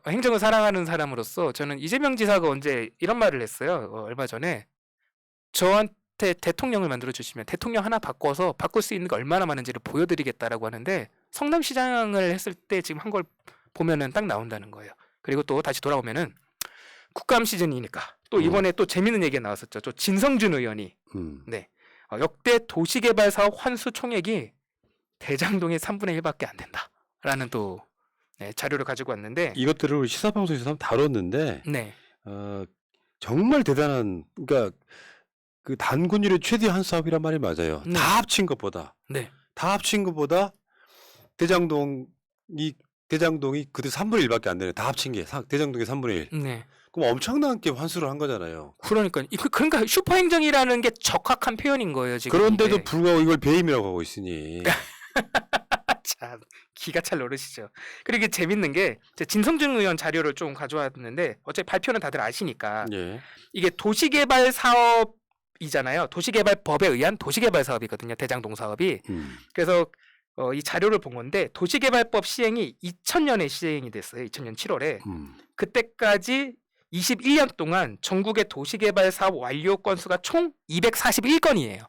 [SPEAKER 2] 행정을 사랑하는 사람으로서 저는 이재명 지사가 언제 이런 말을 했어요. 얼마 전에 저한테 대통령을 만들어 주시면 대통령 하나 바꿔서 바꿀 수 있는 게 얼마나 많은지를 보여드리겠다라고 하는데 성남시장을 했을 때 지금 한 걸 보면은 딱 나온다는 거예요. 그리고 또 다시 돌아오면은 국감 시즌이니까 또 이번에 또 재밌는 얘기가 나왔었죠. 저 진성준 의원이 네. 역대 도시개발 사업 환수 총액이 대장동의 3분의 1밖에 안 된다라는 또 자료를 가지고 왔는데
[SPEAKER 1] 이것들을 시사방송에서 한번 다뤘는데
[SPEAKER 2] 네.
[SPEAKER 1] 정말 대단한, 그러니까 그 단군율의 최대 한 사업이란 말이 맞아요.
[SPEAKER 2] 네.
[SPEAKER 1] 다 합친 것보다 대장동이 그때 3분의 1밖에 안 되네. 다 합친 게 대장동의 3분의 1.
[SPEAKER 2] 네.
[SPEAKER 1] 그럼 엄청난 게 환수를 한 거잖아요.
[SPEAKER 2] 그러니까 슈퍼행정이라는 게 적확한 표현인 거예요 지금.
[SPEAKER 1] 그런데도
[SPEAKER 2] 이게.
[SPEAKER 1] 불구하고 이걸 배임이라고 하고 있으니.
[SPEAKER 2] 참 기가 찰 노릇이죠. 그리고 이게 재밌는 게 진성준 의원 자료를 좀 가져왔는데 어차피 발표는 다들 아시니까
[SPEAKER 1] 예.
[SPEAKER 2] 이게 도시개발 사업이잖아요. 도시개발법에 의한 도시개발 사업이거든요. 대장동 사업이. 그래서 이 자료를 본 건데 도시개발법 시행이 2000년에 시행이 됐어요. 2000년 7월에. 그때까지 21년 동안 전국의 도시개발 사업 완료 건수가 총 241건이에요.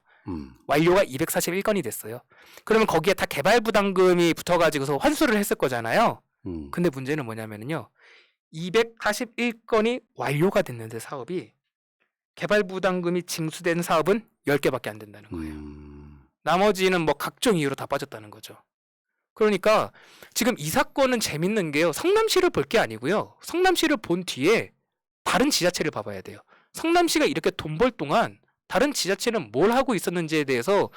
[SPEAKER 2] 완료가 241건이 됐어요. 그러면 거기에 다 개발 부담금이 붙어가지고서 환수를 했을 거잖아요. 근데 문제는 뭐냐면요. 241건이 완료가 됐는데 사업이 개발 부담금이 징수된 사업은 10개밖에 안 된다는 거예요. 나머지는 뭐 각종 이유로 다 빠졌다는 거죠. 그러니까 지금 이 사건은 재밌는 게요. 성남시를 볼 게 아니고요. 성남시를 본 뒤에 다른 지자체를 봐봐야 돼요. 성남시가 이렇게 돈 벌 동안 다른 지자체는 뭘 하고 있었는지에 대해서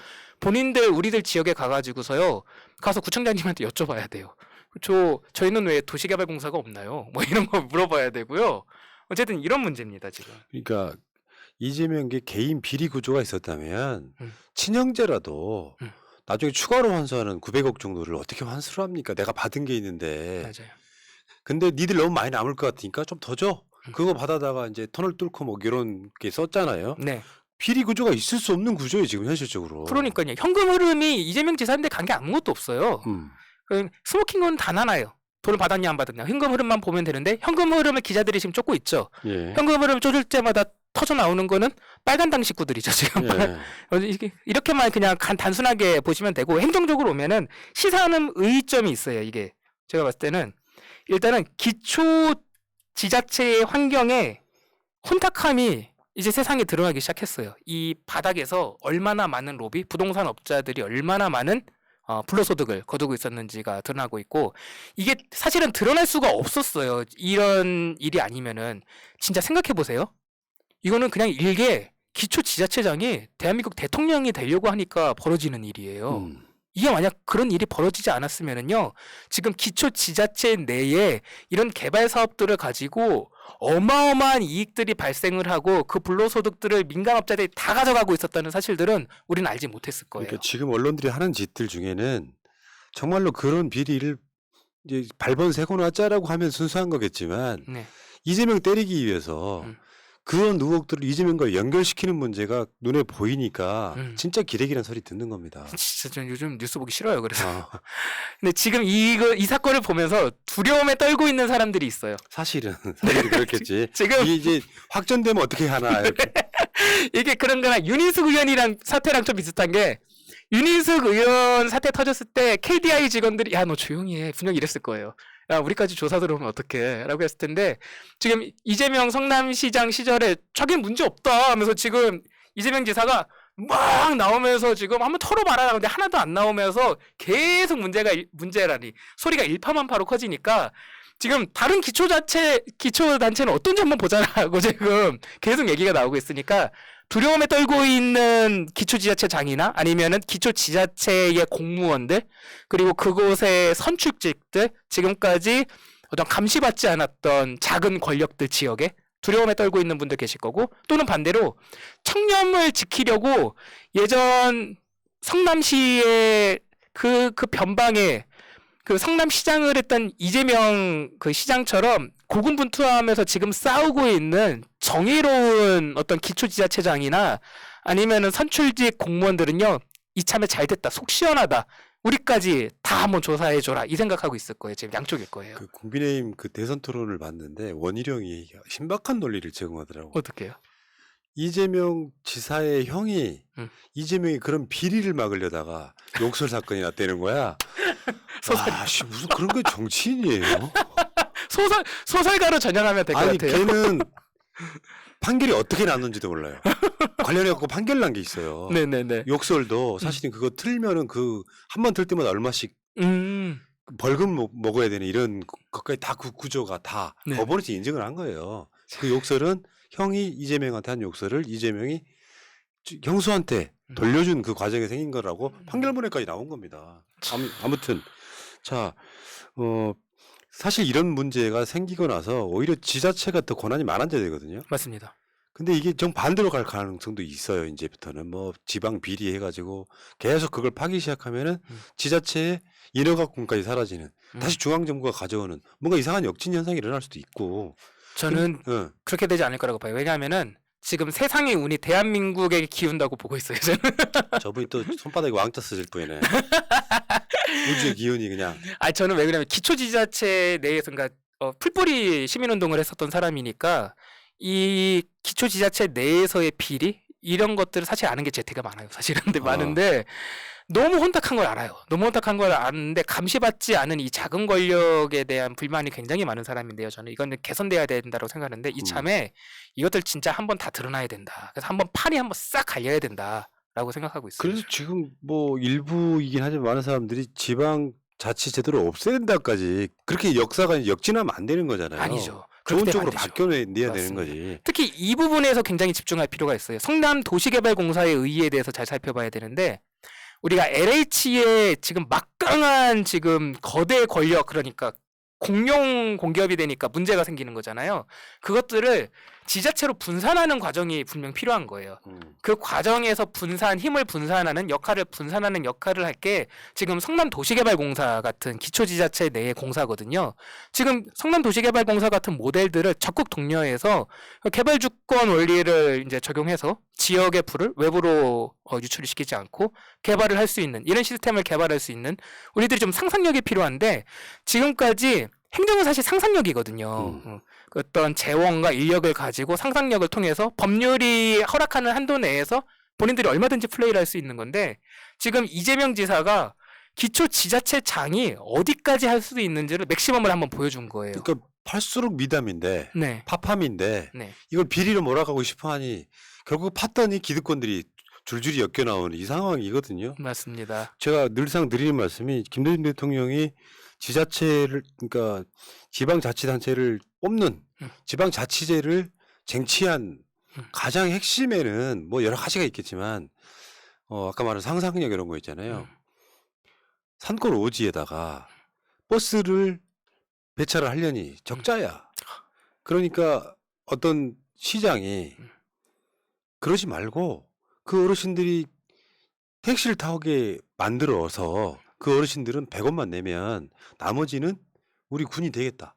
[SPEAKER 2] 우리들 지역에 가가지고서요. 가서 구청장님한테 여쭤봐야 돼요. 저희는 왜 도시개발공사가 없나요? 뭐 이런 거 물어봐야 되고요. 어쨌든 이런 문제입니다, 지금.
[SPEAKER 1] 그러니까 이재명의 개인 비리 구조가 있었다면 친형제라도 나중에 추가로 환수하는 900억 정도를 어떻게 환수를 합니까? 내가 받은 게 있는데.
[SPEAKER 2] 맞아요.
[SPEAKER 1] 근데 니들 너무 많이 남을 것 같으니까 좀 더 줘. 그거 받아다가 이제 터널 뚫고 뭐 이런 게 썼잖아요.
[SPEAKER 2] 네.
[SPEAKER 1] 비리 구조가 있을 수 없는 구조예요, 지금 현실적으로.
[SPEAKER 2] 그러니까요. 현금 흐름이 이재명 지사인데 간 게 아무것도 없어요. 스모킹건 단 하나예요. 돈을 받았냐 안 받았냐. 현금 흐름만 보면 되는데 현금 흐름을 기자들이 지금 쫓고 있죠.
[SPEAKER 1] 예.
[SPEAKER 2] 현금 흐름 쫓을 때마다 터져 나오는 거는 빨간당 식구들이죠. 지금.
[SPEAKER 1] 예.
[SPEAKER 2] 이렇게만 그냥 단순하게 보시면 되고 행정적으로 오면은 시사하는 의의점이 있어요. 이게 제가 봤을 때는 일단은 기초 지자체의 환경에 혼탁함이 이제 세상에 드러나기 시작했어요. 이 바닥에서 얼마나 많은 로비, 부동산 업자들이 얼마나 많은 불로소득을 거두고 있었는지가 드러나고 있고 이게 사실은 드러날 수가 없었어요. 이런 일이 아니면은 진짜 생각해 보세요. 이거는 그냥 일개 기초지자체장이 대한민국 대통령이 되려고 하니까 벌어지는 일이에요. 이게 만약 그런 일이 벌어지지 않았으면은요, 지금 기초지자체 내에 이런 개발 사업들을 가지고 어마어마한 이익들이 발생을 하고 그 불로소득들을 민간업자들이 다 가져가고 있었다는 사실들은 우리는 알지 못했을 거예요.
[SPEAKER 1] 그러니까 지금 언론들이 하는 짓들 중에는 정말로 그런 비리를 이제 발본세고나 짜라고 하면 순수한 거겠지만
[SPEAKER 2] 네.
[SPEAKER 1] 이재명 때리기 위해서 그런 의혹들을 이재명과 연결시키는 문제가 눈에 보이니까 진짜 기레기란 소리 듣는 겁니다.
[SPEAKER 2] 진짜 전 요즘 뉴스 보기 싫어요. 그래서.
[SPEAKER 1] 아,
[SPEAKER 2] 근데 지금 이 사건을 보면서 두려움에 떨고 있는 사람들이 있어요.
[SPEAKER 1] 사실은 그렇겠지.
[SPEAKER 2] 지금
[SPEAKER 1] 이게 이제 확전되면 어떻게 하나 이렇게.
[SPEAKER 2] 이게 그런 거랑 윤희숙 의원이랑 사태랑 좀 비슷한 게, 윤희숙 의원 사태 터졌을 때 KDI 직원들이 야 너 조용히 해 분명히 이랬을 거예요. 야 우리까지 조사 들어오면 어떡해 라고 했을 텐데, 지금 이재명 성남시장 시절에 자기는 문제 없다 하면서 지금 이재명 지사가 막 나오면서 지금 한번 털어봐라 하는데 하나도 안 나오면서 계속 문제라니 소리가 일파만파로 커지니까 지금 다른 기초단체는 어떤지 한번 보자라고 지금 계속 얘기가 나오고 있으니까, 두려움에 떨고 있는 기초지자체장이나 아니면은 기초지자체의 공무원들, 그리고 그곳의 선출직들, 지금까지 어떤 감시받지 않았던 작은 권력들 지역에 두려움에 떨고 있는 분들 계실 거고, 또는 반대로 청렴을 지키려고 예전 성남시의 그 변방에 그 성남시장을 했던 이재명 그 시장처럼 고군분투하면서 지금 싸우고 있는 정의로운 어떤 기초지자체장이나 아니면은 선출직 공무원들은요, 이참에 잘 됐다, 속 시원하다, 우리까지 다 한번 조사해줘라 이 생각하고 있을 거예요. 지금 양쪽일 거예요.
[SPEAKER 1] 그 국민의힘 그 대선 토론을 봤는데 원희룡이 신박한 논리를 제공하더라고.
[SPEAKER 2] 어떻게요?
[SPEAKER 1] 이재명 지사의 형이 이재명이 그런 비리를 막으려다가 욕설 사건이 났다는 거야. 와, 씨, 무슨 그런 게 정치인이에요?
[SPEAKER 2] 소설가로 전향하면 될 것
[SPEAKER 1] 아니,
[SPEAKER 2] 같아요.
[SPEAKER 1] 걔는 판결이 어떻게 났는지도 몰라요. 관련해갖고 판결 난 게 있어요.
[SPEAKER 2] 네네네.
[SPEAKER 1] 욕설도 사실은 그거 틀면은 그 한 번 틀 때마다 얼마씩 벌금 먹어야 되는 이런 것까지 다 그 구조가 다
[SPEAKER 2] 네.
[SPEAKER 1] 법원에서 인정을 한 거예요. 그 욕설은 형이 이재명한테 한 욕설을 이재명이 형수한테 돌려준 그 과정에 생긴 거라고 판결문에까지 나온 겁니다. 아무튼 자, 사실 이런 문제가 생기고 나서 오히려 지자체가 더 권한이 많아져야 되거든요.
[SPEAKER 2] 맞습니다.
[SPEAKER 1] 근데 이게 정반대로 갈 가능성도 있어요. 이제부터는 뭐 지방 비리 해가지고 계속 그걸 파기 시작하면은 지자체의 인허가권까지 사라지는, 다시 중앙정부가 가져오는 뭔가 이상한 역진 현상이 일어날 수도 있고.
[SPEAKER 2] 저는 그렇게 되지 않을 거라고 봐요. 왜냐하면은 지금 세상의 운이 대한민국에게 기운다고 보고 있어요. 저는.
[SPEAKER 1] 저분이 또 손바닥에 왕자 쓰실 뿐이네. 우주의 기운이 그냥.
[SPEAKER 2] 저는 왜 그러냐면 기초지자체 내에서, 그러니까 풀뿌리 시민운동을 했었던 사람이니까 이 기초지자체 내에서의 비리 이런 것들을 사실 아는 게 제태가 많아요. 사실은. 근데 많은데 너무 혼탁한 걸 알아요. 너무 혼탁한 걸 아는데 감시받지 않은 이 작은 권력에 대한 불만이 굉장히 많은 사람인데요. 저는 이거는 개선돼야 된다고 생각하는데, 이참에 이것들 진짜 한번 다 드러나야 된다. 그래서 한번 판이 한번 싹 갈려야 된다라고 생각하고 있어요.
[SPEAKER 1] 그래서 지금 뭐 일부이긴 하지만 많은 사람들이 지방 자치 제도를 없애야 된다까지, 그렇게 역사가 역진하면 안 되는 거잖아요.
[SPEAKER 2] 아니죠.
[SPEAKER 1] 좋은
[SPEAKER 2] 그렇게
[SPEAKER 1] 쪽으로
[SPEAKER 2] 되면 안 되죠.
[SPEAKER 1] 바뀌어내야 되는
[SPEAKER 2] 맞습니다.
[SPEAKER 1] 거지.
[SPEAKER 2] 특히 이 부분에서 굉장히 집중할 필요가 있어요. 성남 도시개발공사의 의의에 대해서 잘 살펴봐야 되는데, 우리가 LH의 지금 막강한 지금 거대 권력, 그러니까 공룡 공기업이 되니까 문제가 생기는 거잖아요. 그것들을 지자체로 분산하는 과정이 분명 필요한 거예요. 그 과정에서 힘을 분산하는 역할을 할 게 지금 성남도시개발공사 같은 기초지자체 내의 공사거든요. 지금 성남도시개발공사 같은 모델들을 적극 독려해서 개발주권 원리를 이제 적용해서 지역의 부를 외부로 유출을 시키지 않고 개발을 할 수 있는, 이런 시스템을 개발할 수 있는, 우리들이 좀 상상력이 필요한데, 지금까지 행정은 사실 상상력이거든요. 어떤 재원과 인력을 가지고 상상력을 통해서 법률이 허락하는 한도 내에서 본인들이 얼마든지 플레이를 할 수 있는 건데, 지금 이재명 지사가 기초지자체장이 어디까지 할 수 있는지를 맥시멈을 한번 보여준 거예요.
[SPEAKER 1] 그러니까 팔수록 미담인데,
[SPEAKER 2] 네.
[SPEAKER 1] 파팜인데,
[SPEAKER 2] 네.
[SPEAKER 1] 이걸 비리로 몰아가고 싶어하니 결국 팠더니 기득권들이 줄줄이 엮여 나오는 이 상황이거든요.
[SPEAKER 2] 맞습니다.
[SPEAKER 1] 제가 늘상 드리는 말씀이, 김대중 대통령이 지자체를, 그러니까 지방자치단체를 뽑는 지방자치제를 쟁취한 가장 핵심에는 뭐 여러 가지가 있겠지만 아까 말한 상상력 이런 거 있잖아요. 산골 오지에다가 버스를 배차를 하려니 적자야. 그러니까 어떤 시장이 그러지 말고 그 어르신들이 택시를 타게 만들어서 그 어르신들은 100원만 내면 나머지는 우리 군이 되겠다.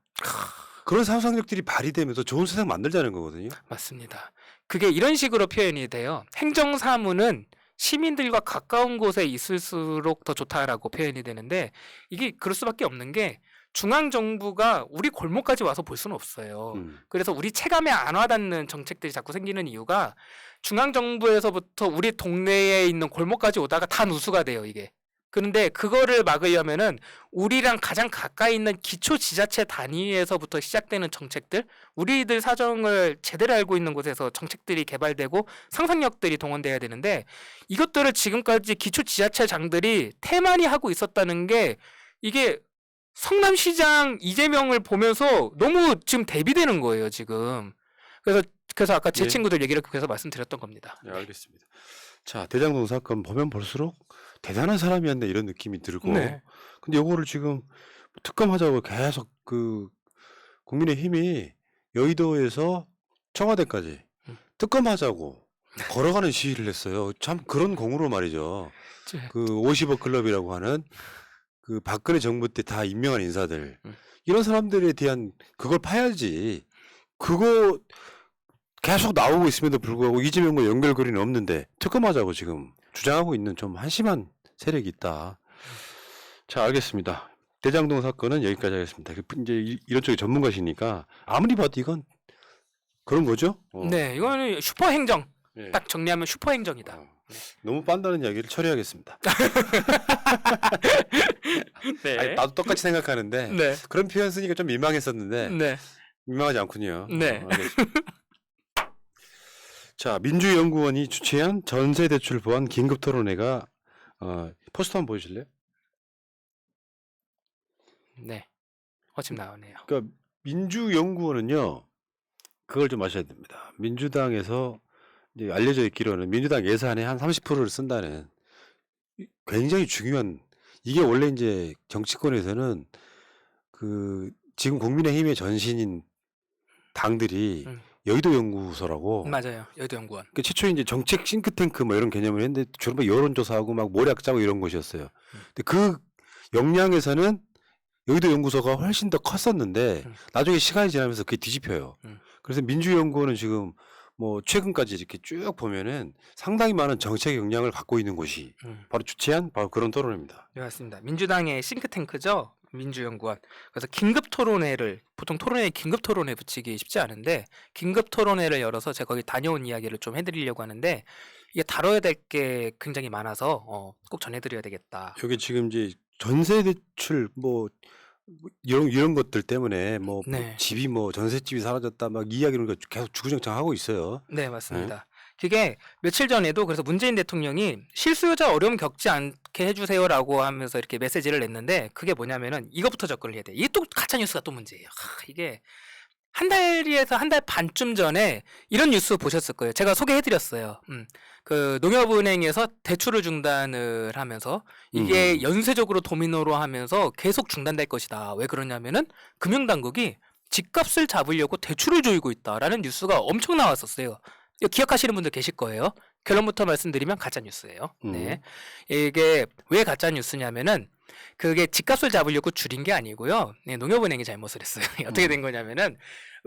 [SPEAKER 1] 그런 상상력들이 발휘되면서 좋은 세상 만들자는 거거든요.
[SPEAKER 2] 맞습니다. 그게 이런 식으로 표현이 돼요. 행정사무는 시민들과 가까운 곳에 있을수록 더 좋다라고 표현이 되는데 이게 그럴 수밖에 없는 게 중앙정부가 우리 골목까지 와서 볼 수는 없어요. 그래서 우리 체감에 안 와닿는 정책들이 자꾸 생기는 이유가 중앙정부에서부터 우리 동네에 있는 골목까지 오다가 다 누수가 돼요, 이게. 그런데 그거를 막으려면은 우리랑 가장 가까이 있는 기초지자체 단위에서부터 시작되는 정책들, 우리들 사정을 제대로 알고 있는 곳에서 정책들이 개발되고 상상력들이 동원돼야 되는데 이것들을 지금까지 기초지자체장들이 태만히 하고 있었다는 게 이게 성남시장 이재명을 보면서 너무 지금 대비되는 거예요, 지금. 그래서 아까 제
[SPEAKER 1] 예.
[SPEAKER 2] 친구들 얘기를 그래서 말씀드렸던 겁니다.
[SPEAKER 1] 네, 알겠습니다. 자, 대장동 사건 보면 볼수록 대단한 사람이었네 이런 느낌이 들고.
[SPEAKER 2] 네.
[SPEAKER 1] 근데 요거를 지금 특검하자고 계속 그 국민의힘이 여의도에서 청와대까지 특검하자고 걸어가는 시위를 했어요. 참 그런 공으로 말이죠. 그 50억 클럽이라고 하는 그 박근혜 정부 때 다 임명한 인사들 이런 사람들에 대한 그걸 파야지. 그거 계속 나오고 있음에도 불구하고 이재명과 연결고리는 없는데 특검하자고 지금 주장하고 있는 좀 한심한 세력이 있다. 자, 알겠습니다. 대장동 사건은 여기까지 하겠습니다. 이제 이런 쪽에 전문가시니까 아무리 봐도 이건 그런 거죠?
[SPEAKER 2] 네, 이거는 슈퍼행정.
[SPEAKER 1] 예.
[SPEAKER 2] 딱 정리하면 슈퍼행정이다.
[SPEAKER 1] 너무 빤다는 이야기를 처리하겠습니다.
[SPEAKER 2] 네.
[SPEAKER 1] 아니, 나도 똑같이 생각하는데
[SPEAKER 2] 네.
[SPEAKER 1] 그런 표현 쓰니까 좀 민망했었는데
[SPEAKER 2] 네.
[SPEAKER 1] 민망하지 않군요.
[SPEAKER 2] 네.
[SPEAKER 1] 알겠습니다. 자, 민주연구원이 주최한 전세대출 보완 긴급토론회가 포스터 한번 보여주실래요?
[SPEAKER 2] 네. 지금 나오네요.
[SPEAKER 1] 그러니까 민주연구원은요, 그걸 좀 아셔야 됩니다. 민주당에서 이제 알려져 있기로는 민주당 예산의 한 30%를 쓴다는 굉장히 중요한, 이게 원래 이제 정치권에서는 그 지금 국민의힘의 전신인 당들이 여의도 연구소라고.
[SPEAKER 2] 맞아요. 여의도 연구원.
[SPEAKER 1] 그 최초 이제 정책 싱크탱크 뭐 이런 개념을 했는데 주로 뭐 여론조사하고 막 모략 짜고 이런 곳이었어요. 근데 그 역량에서는 여의도 연구소가 훨씬 더 컸었는데 나중에 시간이 지나면서 그게 뒤집혀요. 그래서 민주연구원은 지금 뭐 최근까지 이렇게 쭉 보면은 상당히 많은 정책 역량을 갖고 있는 곳이 바로 주최한 바로 그런 토론입니다.
[SPEAKER 2] 네, 맞습니다. 민주당의 싱크탱크죠. 민주연구원. 그래서 긴급 토론회를, 보통 토론회에 긴급 토론회 붙이기 쉽지 않은데 긴급 토론회를 열어서 제가 거기 다녀온 이야기를 좀 해드리려고 하는데 이게 다뤄야 될 게 굉장히 많아서 꼭 전해드려야 되겠다.
[SPEAKER 1] 여기 지금 이제 전세 대출 뭐 이런 것들 때문에 뭐
[SPEAKER 2] 네.
[SPEAKER 1] 집이 뭐 전셋집이 사라졌다 막 이야기를 계속 주구장창 하고 있어요.
[SPEAKER 2] 네, 맞습니다. 그게 며칠 전에도 그래서 문재인 대통령이 실수요자 어려움 겪지 않게 해주세요라고 하면서 이렇게 메시지를 냈는데 그게 뭐냐면은 이것부터 접근을 해야 돼. 이게 또 가짜 뉴스가 또 문제예요. 이게 한 달에서 한 달 반쯤 전에 이런 뉴스 보셨을 거예요. 제가 소개해드렸어요. 그 농협은행에서 대출을 중단을 하면서 이게 연쇄적으로 도미노로 하면서 계속 중단될 것이다. 왜 그러냐면은 금융당국이 집값을 잡으려고 대출을 조이고 있다라는 뉴스가 엄청 나왔었어요. 이거 기억하시는 분들 계실 거예요. 결론부터 말씀드리면 가짜 뉴스예요. 네. 이게 왜 가짜 뉴스냐면은 그게 집값을 잡으려고 줄인 게 아니고요. 네, 농협은행이 잘못을 했어요. 어떻게 된 거냐면은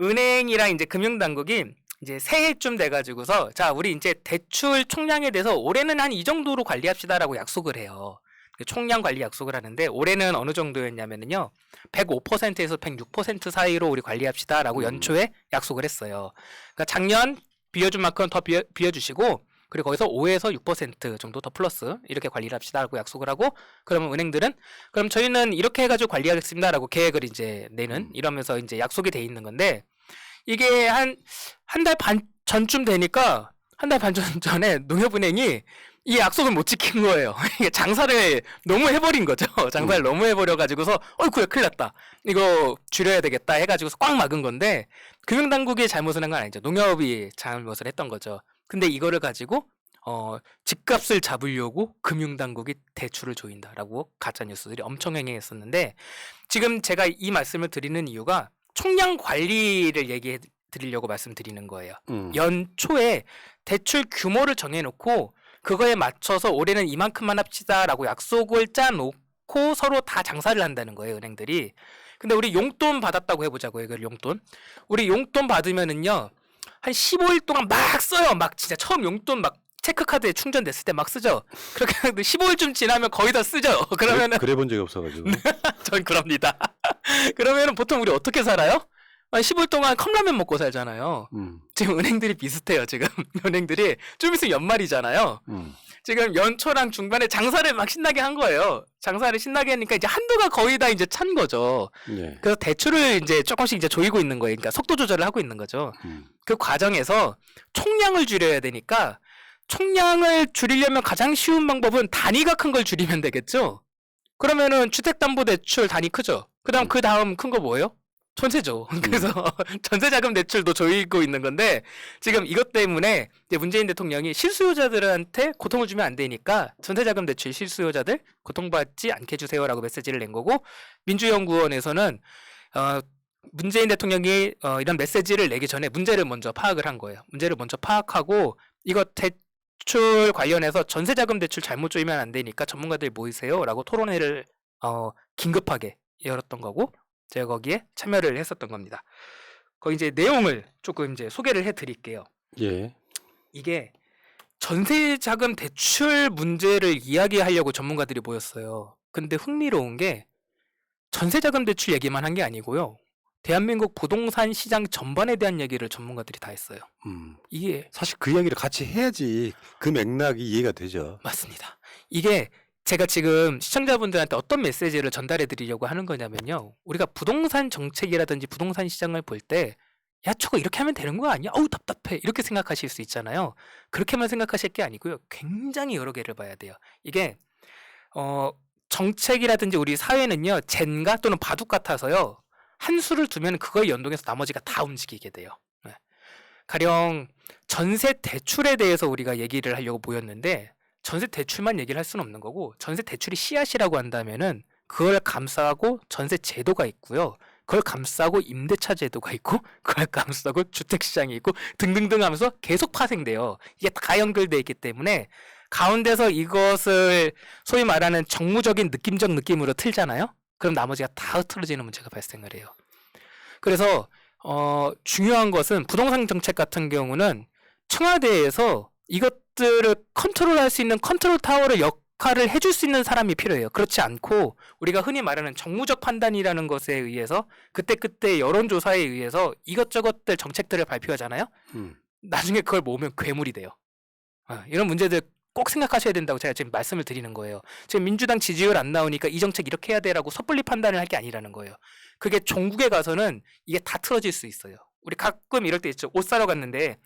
[SPEAKER 2] 은행이랑 이제 금융당국이 이제 새해쯤 돼가지고서 자 우리 이제 대출 총량에 대해서 올해는 한 이 정도로 관리합시다라고 약속을 해요. 총량 관리 약속을 하는데 올해는 어느 정도였냐면은요 105%에서 106% 사이로 우리 관리합시다라고 연초에 약속을 했어요. 그러니까 작년 빌려준 만큼 더 빌려주시고 그리고 거기서 5에서 6% 정도 더 플러스 이렇게 관리를 합시다라고 약속을 하고 그러면 은행들은 그럼 저희는 이렇게 해가지고 관리하겠습니다라고 계획을 이제 내는 이러면서 이제 약속이 돼 있는 건데 이게 한 달 반 전쯤 되니까 한 달 반 전에 농협은행이 이 약속을 못 지킨 거예요. 이게 장사를 너무 해버린 거죠. 장사를 너무 해버려가지고서 어이구야 큰일 났다. 이거 줄여야 되겠다 해가지고 꽉 막은 건데 금융당국이 잘못을 한 건 아니죠. 농협이 잘못을 했던 거죠. 근데 이거를 가지고 집값을 잡으려고 금융당국이 대출을 조인다라고 가짜뉴스들이 엄청 행해했었는데 지금 제가 이 말씀을 드리는 이유가 총량 관리를 얘기해 드리려고 말씀드리는 거예요. 연초에 대출 규모를 정해놓고 그거에 맞춰서 올해는 이만큼만 합시다라고 약속을 짜놓고 서로 다 장사를 한다는 거예요, 은행들이. 근데 우리 용돈 받았다고 해보자고요, 이걸 용돈. 우리 용돈 받으면은요, 한 15일 동안 막 써요. 막 진짜 처음 용돈 막 체크카드에 충전됐을 때 막 쓰죠. 그렇게 15일쯤 지나면 거의 다 쓰죠. 그러면은
[SPEAKER 1] 그래 본 적이 없어가지고.
[SPEAKER 2] 전 그럽니다. 그러면은 보통 우리 어떻게 살아요? 15일 동안 컵라면 먹고 살잖아요. 지금 은행들이 비슷해요. 지금 은행들이 좀 있으면 연말이잖아요. 지금 연초랑 중반에 장사를 막 신나게 한 거예요. 장사를 신나게 하니까 이제 한도가 거의 다 이제 찬 거죠.
[SPEAKER 1] 네.
[SPEAKER 2] 그래서 대출을 이제 조금씩 이제 조이고 있는 거예요. 그러니까 속도 조절을 하고 있는 거죠. 그 과정에서 총량을 줄여야 되니까 총량을 줄이려면 가장 쉬운 방법은 단위가 큰 걸 줄이면 되겠죠. 그러면은 주택담보대출 단위 크죠. 그다음 큰 거 뭐예요? 전세죠. 그래서 전세자금 대출도 조이고 있는 건데 지금 이것 때문에 이제 문재인 대통령이 실수요자들한테 고통을 주면 안 되니까 전세자금 대출 실수요자들 고통받지 않게 해주세요라고 메시지를 낸 거고 민주연구원에서는 문재인 대통령이 이런 메시지를 내기 전에 문제를 먼저 파악을 한 거예요. 문제를 먼저 파악하고 이거 대출 관련해서 전세자금 대출 잘못 조이면 안 되니까 전문가들 모이세요라고 토론회를 긴급하게 열었던 거고 제가 거기에 참여를 했었던 겁니다. 거기 이제 내용을 조금 이제 소개를 해드릴게요.
[SPEAKER 1] 예.
[SPEAKER 2] 이게 전세자금 대출 문제를 이야기하려고 전문가들이 모였어요. 근데 흥미로운 게 전세자금 대출 얘기만 한 게 아니고요. 대한민국 부동산 시장 전반에 대한 얘기를 전문가들이 다 했어요. 이게
[SPEAKER 1] 사실 그 이야기를 같이 해야지 그 맥락이 이해가 되죠.
[SPEAKER 2] 맞습니다. 이게 제가 지금 시청자분들한테 어떤 메시지를 전달해 드리려고 하는 거냐면요. 우리가 부동산 정책이라든지 부동산 시장을 볼 때 야, 저거 이렇게 하면 되는 거 아니야? 어우, 답답해. 이렇게 생각하실 수 있잖아요. 그렇게만 생각하실 게 아니고요. 굉장히 여러 개를 봐야 돼요. 이게 정책이라든지 우리 사회는요. 젠가 또는 바둑 같아서요. 한 수를 두면 그거에 연동해서 나머지가 다 움직이게 돼요. 네. 가령 전세 대출에 대해서 우리가 얘기를 하려고 모였는데 전세 대출만 얘기를 할 수는 없는 거고 전세 대출이 씨앗이라고 한다면은 그걸 감싸고 전세 제도가 있고요. 그걸 감싸고 임대차 제도가 있고 그걸 감싸고 주택시장이 있고 등등등 하면서 계속 파생돼요. 이게 다 연결돼 있기 때문에 가운데서 이것을 소위 말하는 정무적인 느낌적 느낌으로 틀잖아요. 그럼 나머지가 다 흐트러지는 문제가 발생을 해요. 그래서 중요한 것은 부동산 정책 같은 경우는 청와대에서 이것들을 컨트롤할 수 있는 컨트롤 타워를 역할을 해줄 수 있는 사람이 필요해요. 그렇지 않고 우리가 흔히 말하는 정무적 판단이라는 것에 의해서 그때그때 여론조사에 의해서 이것저것들 정책들을 발표하잖아요. 나중에 그걸 모으면 괴물이 돼요. 이런 문제들 꼭 생각하셔야 된다고 제가 지금 말씀을 드리는 거예요. 지금 민주당 지지율 안 나오니까 이 정책 이렇게 해야 돼라고 섣불리 판단을 할 게 아니라는 거예요. 그게 종국에 가서는 이게 다 틀어질 수 있어요. 우리 가끔 이럴 때 있죠. 옷 사러 갔는데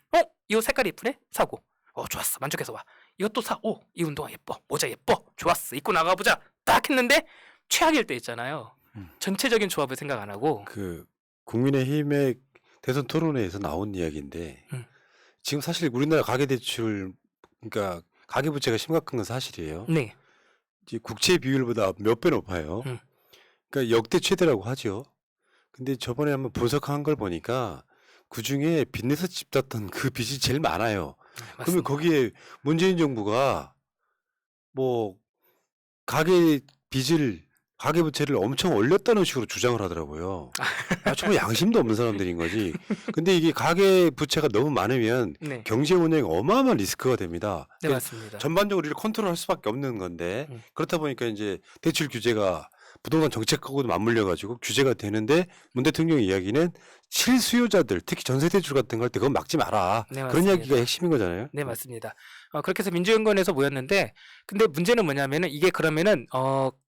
[SPEAKER 2] 이 옷 색깔이 이쁘네? 사고. 좋았어. 만족해서 와. 이것도 사. 이 운동화 예뻐. 모자 예뻐. 좋았어. 입고 나가보자. 딱 했는데 최악일 때 있잖아요. 전체적인 조합을 생각 안 하고.
[SPEAKER 1] 그 국민의힘의 대선 토론회에서 나온 이야기인데 지금 사실 우리나라 가계대출 그러니까 가계부채가 심각한 건 사실이에요.
[SPEAKER 2] 네.
[SPEAKER 1] 이제 국채 비율보다 몇 배 높아요. 그러니까 역대 최대라고 하죠. 근데 저번에 한번 분석한 걸 보니까 그중에 빚내서 집 샀던 그 빚이 제일 많아요. 그러면 거기에 문재인 정부가 뭐 가계부채를 엄청 올렸다는 식으로 주장을 하더라고요. 정말 양심도 없는 사람들인 거지. 근데 이게 가계부채가 너무 많으면
[SPEAKER 2] 네.
[SPEAKER 1] 경제 운영에 어마어마한 리스크가 됩니다.
[SPEAKER 2] 네, 맞습니다.
[SPEAKER 1] 전반적으로 이를 컨트롤할 수밖에 없는 건데 그렇다 보니까 이제 대출 규제가 부동산 정책하고도 맞물려 가지고 규제가 되는데 문 대통령의 이야기는 실수요자들 특히 전세 대출 같은 거 할 때 그건 막지 마라.
[SPEAKER 2] 네,
[SPEAKER 1] 그런
[SPEAKER 2] 맞습니다.
[SPEAKER 1] 이야기가 핵심인 거잖아요.
[SPEAKER 2] 네, 맞습니다. 그렇게 해서 민주연구원에서 모였는데 근데 문제는 뭐냐면은 이게 그러면은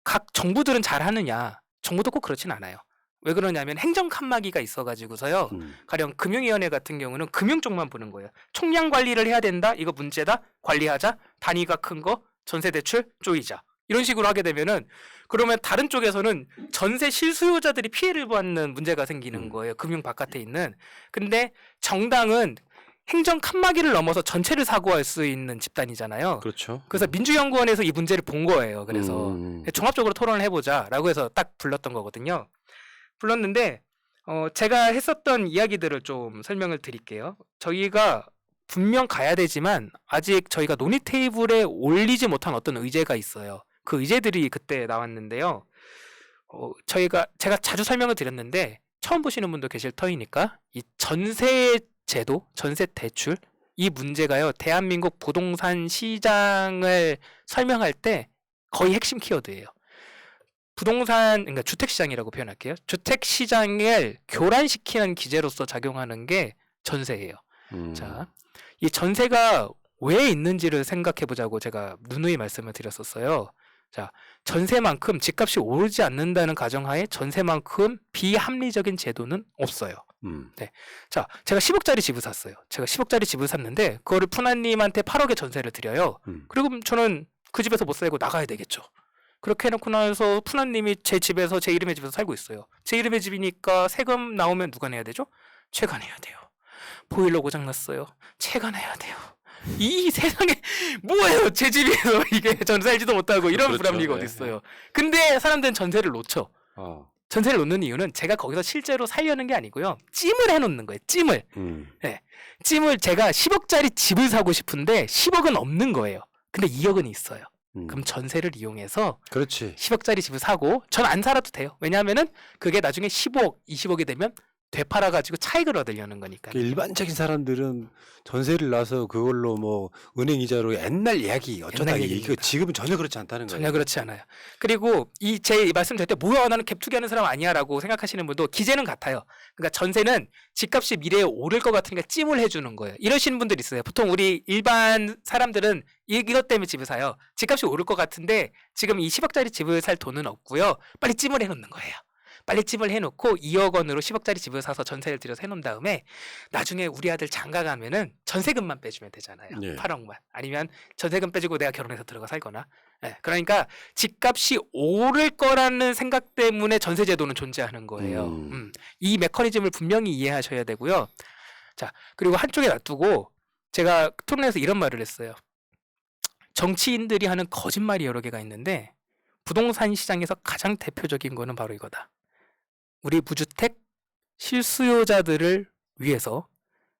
[SPEAKER 2] 각 정부들은 잘하느냐? 정부도 꼭 그렇진 않아요. 왜 그러냐면 행정 칸막이가 있어가지고서요. 가령 금융위원회 같은 경우는 금융 쪽만 보는 거예요. 총량 관리를 해야 된다. 이거 문제다. 관리하자. 단위가 큰 거. 전세 대출 쪼이자. 이런 식으로 하게 되면은 그러면 다른 쪽에서는 전세 실수요자들이 피해를 받는 문제가 생기는 거예요. 금융 바깥에 있는. 근데 정당은 행정 칸막이를 넘어서 전체를 사고할 수 있는 집단이잖아요.
[SPEAKER 1] 그렇죠.
[SPEAKER 2] 그래서 민주연구원에서 이 문제를 본 거예요. 그래서 종합적으로 토론을 해보자라고 해서 딱 불렀던 거거든요. 불렀는데 제가 했었던 이야기들을 좀 설명을 드릴게요. 저희가 분명 가야 되지만 아직 저희가 논의 테이블에 올리지 못한 어떤 의제가 있어요. 그 의제들이 그때 나왔는데요. 제가 자주 설명을 드렸는데 처음 보시는 분도 계실 터이니까 이 전세 제도, 전세 대출 이 문제가요. 대한민국 부동산 시장을 설명할 때 거의 핵심 키워드예요. 그러니까 주택 시장이라고 표현할게요. 주택 시장을 교란시키는 기제로서 작용하는 게 전세예요. 자, 이 전세가 왜 있는지를 생각해 보자고 제가 누누이 말씀을 드렸었어요. 자, 전세만큼 집값이 오르지 않는다는 가정하에 전세만큼 비합리적인 제도는 없어요. 네. 자, 제가 10억짜리 집을 샀어요. 제가 10억짜리 집을 샀는데 그거를 푸나님한테 8억에 전세를 드려요. 그리고 저는 그 집에서 못 살고 나가야 되겠죠. 그렇게 해놓고 나서 푸나님이 제 집에서 제 이름의 집에서 살고 있어요. 제 이름의 집이니까 세금 나오면 누가 내야 되죠? 제가 내야 돼요. 보일러 고장났어요. 제가 내야 돼요. 이 세상에 뭐예요? 제 집에서 이게 전세 살지도 못하고 이런
[SPEAKER 1] 그렇죠.
[SPEAKER 2] 불합리가 어디 있어요. 근데 사람들은 전세를 놓쳐. 전세를 놓는 이유는 제가 거기서 실제로 살려는 게 아니고요. 찜을 해놓는 거예요. 찜을. 네. 찜을 제가 10억짜리 집을 사고 싶은데 10억은 없는 거예요. 근데 2억은 있어요. 그럼 전세를 이용해서
[SPEAKER 1] 그렇지.
[SPEAKER 2] 10억짜리 집을 사고 전 안 살아도 돼요. 왜냐하면은 그게 나중에 15억, 20억이 되면 되팔아가지고 차익을 얻으려는 거니까.
[SPEAKER 1] 일반적인 사람들은 전세를 놔서 그걸로 뭐 은행 이자로 옛날 이야기 어쩌다
[SPEAKER 2] 옛날
[SPEAKER 1] 이거
[SPEAKER 2] 얘기입니다.
[SPEAKER 1] 지금은 전혀 그렇지 않다는 거예요.
[SPEAKER 2] 전혀 그렇지 않아요. 그리고 제 말씀 드릴 때 뭐야 나는 갭 투기하는 사람 아니야라고 생각하시는 분도 기제는 같아요. 그러니까 전세는 집값이 미래에 오를 것 같으니까 찜을 해주는 거예요. 이러시는 분들 있어요. 보통 우리 일반 사람들은 이것 때문에 집을 사요. 집값이 오를 것 같은데 지금 이 10억짜리 집을 살 돈은 없고요. 빨리 찜을 해놓는 거예요. 빨리 찜을 해놓고 2억 원으로 10억짜리 집을 사서 전세를 들여서 해놓은 다음에 나중에 우리 아들 장가 가면은 전세금만 빼주면 되잖아요.
[SPEAKER 1] 네.
[SPEAKER 2] 8억만. 아니면 전세금 빼주고 내가 결혼해서 들어가 살거나. 네. 그러니까 집값이 오를 거라는 생각 때문에 전세제도는 존재하는 거예요. 이 메커니즘을 분명히 이해하셔야 되고요. 자, 그리고 한쪽에 놔두고 제가 토론에서 이런 말을 했어요. 정치인들이 하는 거짓말이 여러 개가 있는데 부동산 시장에서 가장 대표적인 거는 바로 이거다. 우리 무주택 실수요자들을 위해서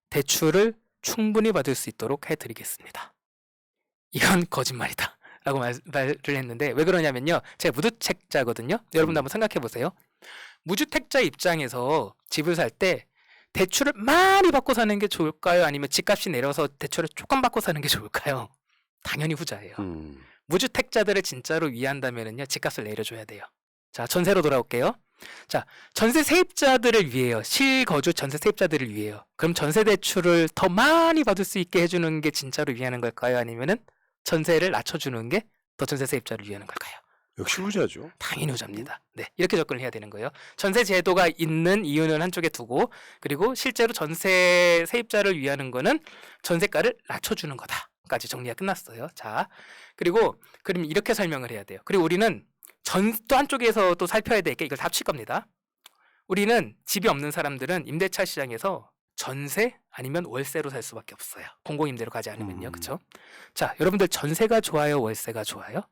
[SPEAKER 2] 대출을 충분히 받을 수 있도록 해드리겠습니다. 이건 거짓말이다 라고 말을 했는데 왜 그러냐면요. 제가 무주택자거든요. 여러분도 한번 생각해 보세요. 무주택자 입장에서 집을 살 때 대출을 많이 받고 사는 게 좋을까요? 아니면 집값이 내려서 대출을 조금 받고 사는 게 좋을까요? 당연히 후자예요. 무주택자들을 진짜로 위한다면요. 집값을 내려줘야 돼요. 자, 전세로 돌아올게요. 자, 전세 세입자들을 위해요. 실거주 전세 세입자들을 위해요. 그럼 전세 대출을 더 많이 받을 수 있게 해주는 게 진짜로 위하는 걸까요? 아니면은 전세를 낮춰주는 게 더 전세 세입자를 위하는 걸까요?
[SPEAKER 1] 역시 후자죠.
[SPEAKER 2] 당연히 후자입니다. 네, 이렇게 접근을 해야 되는 거예요. 전세 제도가 있는 이유는 한쪽에 두고 그리고 실제로 전세 세입자를 위하는 거는 전세가를 낮춰주는 거다까지 정리가 끝났어요. 자, 그럼 이렇게 설명을 해야 돼요. 그리고 우리는 또 한쪽에서 또 살펴야 될 게 이걸 다 합칠 겁니다. 우리는 집이 없는 사람들은 임대차 시장에서 전세 아니면 월세로 살 수밖에 없어요. 공공임대로 가지 않으면요. 그렇죠? 자, 여러분들 전세가 좋아요? 월세가 좋아요?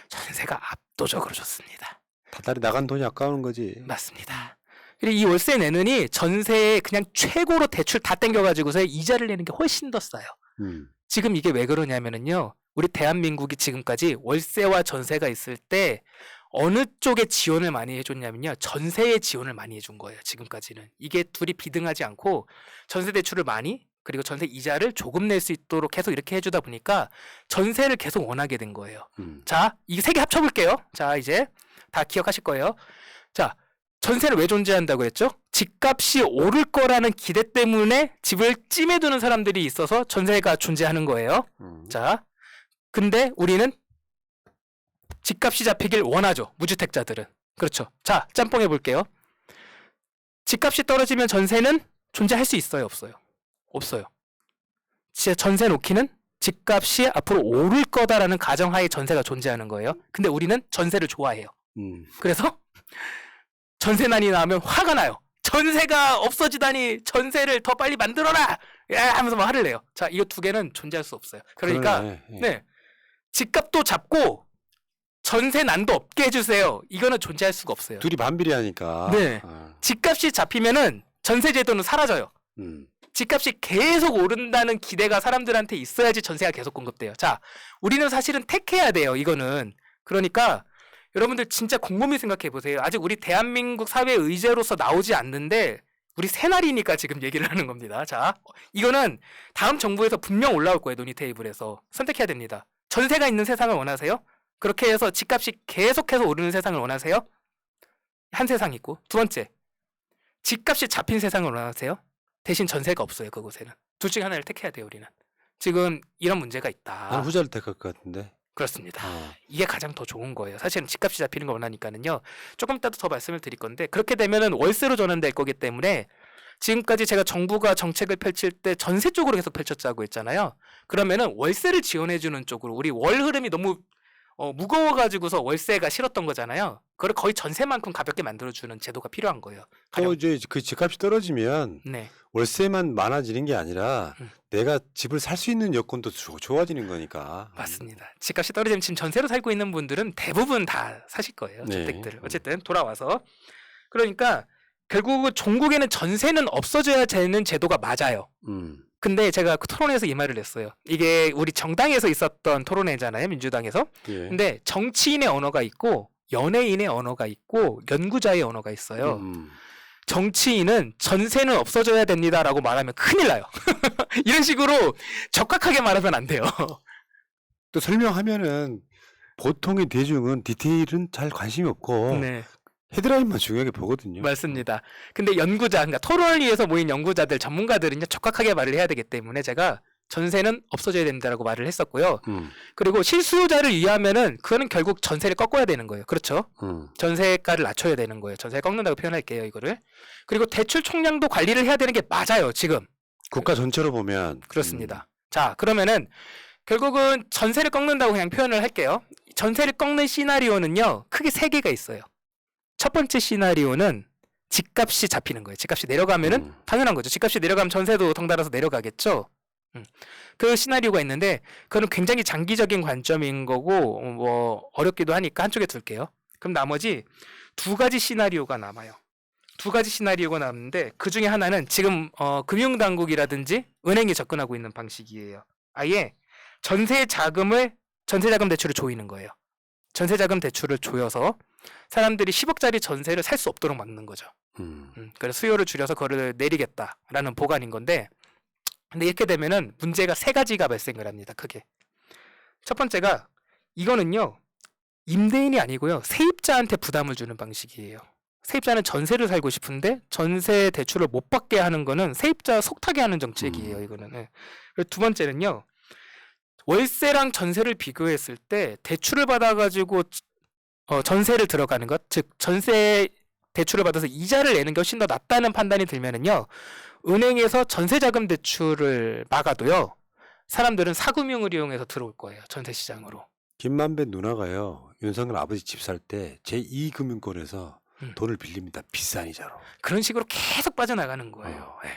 [SPEAKER 2] 전세가 압도적으로 좋습니다.
[SPEAKER 1] 다달이 나간 돈이 아까운 거지.
[SPEAKER 2] 맞습니다. 그리고 이 월세 내느니 전세에 그냥 최고로 대출 다 땡겨가지고서 이자를 내는 게 훨씬 더 싸요. 지금 이게 왜 그러냐면은요. 우리 대한민국이 지금까지 월세와 전세가 있을 때 어느 쪽에 지원을 많이 해줬냐면요. 전세에 지원을 많이 해준 거예요. 지금까지는. 이게 둘이 비등하지 않고 전세 대출을 많이 그리고 전세 이자를 조금 낼 수 있도록 계속 이렇게 해주다 보니까 전세를 계속 원하게 된 거예요. 자, 이 세 개 합쳐볼게요. 자, 이제 다 기억하실 거예요. 자, 전세를 왜 존재한다고 했죠? 집값이 오를 거라는 기대 때문에 집을 찜해두는 사람들이 있어서 전세가 존재하는 거예요. 자, 근데 우리는 집값이 잡히길 원하죠. 무주택자들은. 그렇죠. 자, 짬뽕 해볼게요. 집값이 떨어지면 전세는 존재할 수 있어요, 없어요? 없어요. 진짜 전세 놓기는 집값이 앞으로 오를 거다라는 가정하에 전세가 존재하는 거예요. 근데 우리는 전세를 좋아해요. 그래서 전세난이 나면 화가 나요. 전세가 없어지다니 전세를 더 빨리 만들어라! 야! 하면서 막 화를 내요. 자, 이거 두 개는 존재할 수 없어요. 그러니까 네, 집값도 잡고 전세난도 없게 해주세요. 이거는 존재할 수가 없어요.
[SPEAKER 1] 둘이 반비례하니까.
[SPEAKER 2] 네, 집값이 잡히면은 전세제도는 사라져요. 집값이 계속 오른다는 기대가 사람들한테 있어야지 전세가 계속 공급돼요. 자, 우리는 사실은 택해야 돼요. 이거는. 그러니까 여러분들 진짜 곰곰이 생각해 보세요. 아직 우리 대한민국 사회 의제로서 나오지 않는데 우리 새날이니까 지금 얘기를 하는 겁니다. 자, 이거는 다음 정부에서 분명 올라올 거예요. 논의 테이블에서. 선택해야 됩니다. 전세가 있는 세상을 원하세요? 그렇게 해서 집값이 계속해서 오르는 세상을 원하세요? 한 세상 있고. 두 번째, 집값이 잡힌 세상을 원하세요? 대신 전세가 없어요. 그곳에는. 둘 중에 하나를 택해야 돼요. 우리는. 지금 이런 문제가 있다.
[SPEAKER 1] 난 후자를 택할 것 같은데.
[SPEAKER 2] 그렇습니다. 이게 가장 더 좋은 거예요. 사실은 집값이 잡히는 걸 원하니까는요. 조금 이따도 더 말씀을 드릴 건데 그렇게 되면은 월세로 전환될 거기 때문에 지금까지 제가 정부가 정책을 펼칠 때 전세 쪽으로 계속 펼쳤자고 했잖아요. 그러면은 월세를 지원해주는 쪽으로 우리 월 흐름이 너무 무거워가지고서 월세가 싫었던 거잖아요. 그걸 거의 전세만큼 가볍게 만들어주는 제도가 필요한 거예요.
[SPEAKER 1] 또 이제 그 집값이 떨어지면
[SPEAKER 2] 네.
[SPEAKER 1] 월세만 많아지는 게 아니라 내가 집을 살 수 있는 여건도 좋아지는 거니까.
[SPEAKER 2] 맞습니다. 집값이 떨어지면 지금 전세로 살고 있는 분들은 대부분 다 사실 거예요.
[SPEAKER 1] 네.
[SPEAKER 2] 주택들을. 어쨌든 돌아와서 그러니까 결국 종국에는 전세는 없어져야 되는 제도가 맞아요. 근데 제가 그 토론회에서 이 말을 했어요. 이게 우리 정당에서 있었던 토론회잖아요. 민주당에서.
[SPEAKER 1] 예.
[SPEAKER 2] 근데 정치인의 언어가 있고 연예인의 언어가 있고 연구자의 언어가 있어요. 정치인은 전세는 없어져야 됩니다라고 말하면 큰일 나요. 이런 식으로 적확하게 말하면 안 돼요.
[SPEAKER 1] 또 설명하면은 보통의 대중은 디테일은 잘 관심이 없고
[SPEAKER 2] 네.
[SPEAKER 1] 헤드라인만 중요하게 보거든요.
[SPEAKER 2] 맞습니다. 근데 연구자, 그러니까 토론을 위해서 모인 연구자들, 전문가들은요, 적확하게 말을 해야 되기 때문에 제가 전세는 없어져야 된다라고 말을 했었고요. 그리고 실수요자를 위하면은 그거는 결국 전세를 꺾어야 되는 거예요. 그렇죠? 전세가를 낮춰야 되는 거예요. 전세를 꺾는다고 표현할게요, 이거를. 그리고 대출 총량도 관리를 해야 되는 게 맞아요, 지금.
[SPEAKER 1] 국가 전체로 보면
[SPEAKER 2] 그렇습니다. 자, 그러면은 결국은 전세를 꺾는다고 그냥 표현을 할게요. 전세를 꺾는 시나리오는요, 크게 세 개가 있어요. 첫 번째 시나리오는 집값이 잡히는 거예요. 집값이 내려가면은 당연한 거죠. 집값이 내려가면 전세도 덩달아서 내려가겠죠. 그 시나리오가 있는데 그거는 굉장히 장기적인 관점인 거고 뭐 어렵기도 하니까 한쪽에 둘게요. 그럼 나머지 두 가지 시나리오가 남아요. 두 가지 시나리오가 남는데 그 중에 하나는 지금 금융당국이라든지 은행이 접근하고 있는 방식이에요. 아예 전세자금 대출을 조이는 거예요. 전세자금 대출을 조여서 사람들이 10억짜리 전세를 살 수 없도록 막는 거죠. 그래서 수요를 줄여서 그거를 내리겠다라는 보관인 건데 근데 이렇게 되면은 문제가 세 가지가 발생을 합니다. 크게. 첫 번째가 이거는요. 임대인이 아니고요. 세입자한테 부담을 주는 방식이에요. 세입자는 전세를 살고 싶은데 전세 대출을 못 받게 하는 거는 세입자 속타게 하는 정책이에요. 이거는. 네. 그리고 두 번째는요. 월세랑 전세를 비교했을 때 대출을 받아가지고 전세를 들어가는 것, 즉 전세 대출을 받아서 이자를 내는 게 훨씬 더 낫다는 판단이 들면은요. 은행에서 전세자금 대출을 막아도요. 사람들은 사금융을 이용해서 들어올 거예요. 전세 시장으로.
[SPEAKER 1] 김만배 누나가요. 윤석열 아버지 집 살 때 제2금융권에서 돈을 빌립니다. 비싼 이자로.
[SPEAKER 2] 그런 식으로 계속 빠져나가는 거예요. 네.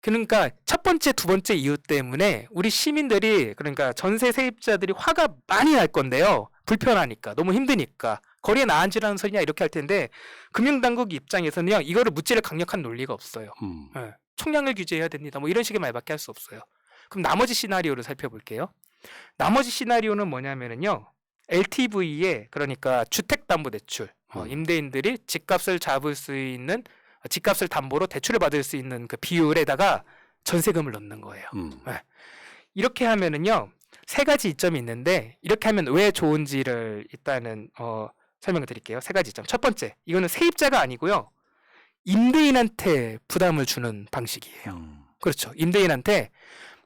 [SPEAKER 2] 그러니까 첫 번째, 두 번째 이유 때문에 우리 시민들이 그러니까 전세 세입자들이 화가 많이 날 건데요. 불편하니까 너무 힘드니까 거리에 나앉으라는 소리냐 이렇게 할 텐데 금융당국 입장에서는요. 이거를 무찌를 강력한 논리가 없어요. 네. 총량을 규제해야 됩니다. 뭐 이런 식의 말밖에 할 수 없어요. 그럼 나머지 시나리오를 살펴볼게요. 나머지 시나리오는 뭐냐면은요. LTV에 그러니까 주택담보대출 임대인들이 집값을 잡을 수 있는 집값을 담보로 대출을 받을 수 있는 그 비율에다가 전세금을 넣는 거예요. 네. 이렇게 하면은요. 세 가지 이점이 있는데 이렇게 하면 왜 좋은지를 일단은 설명을 드릴게요. 세 가지 이점. 첫 번째, 이거는 세입자가 아니고요. 임대인한테 부담을 주는 방식이에요. 그렇죠. 임대인한테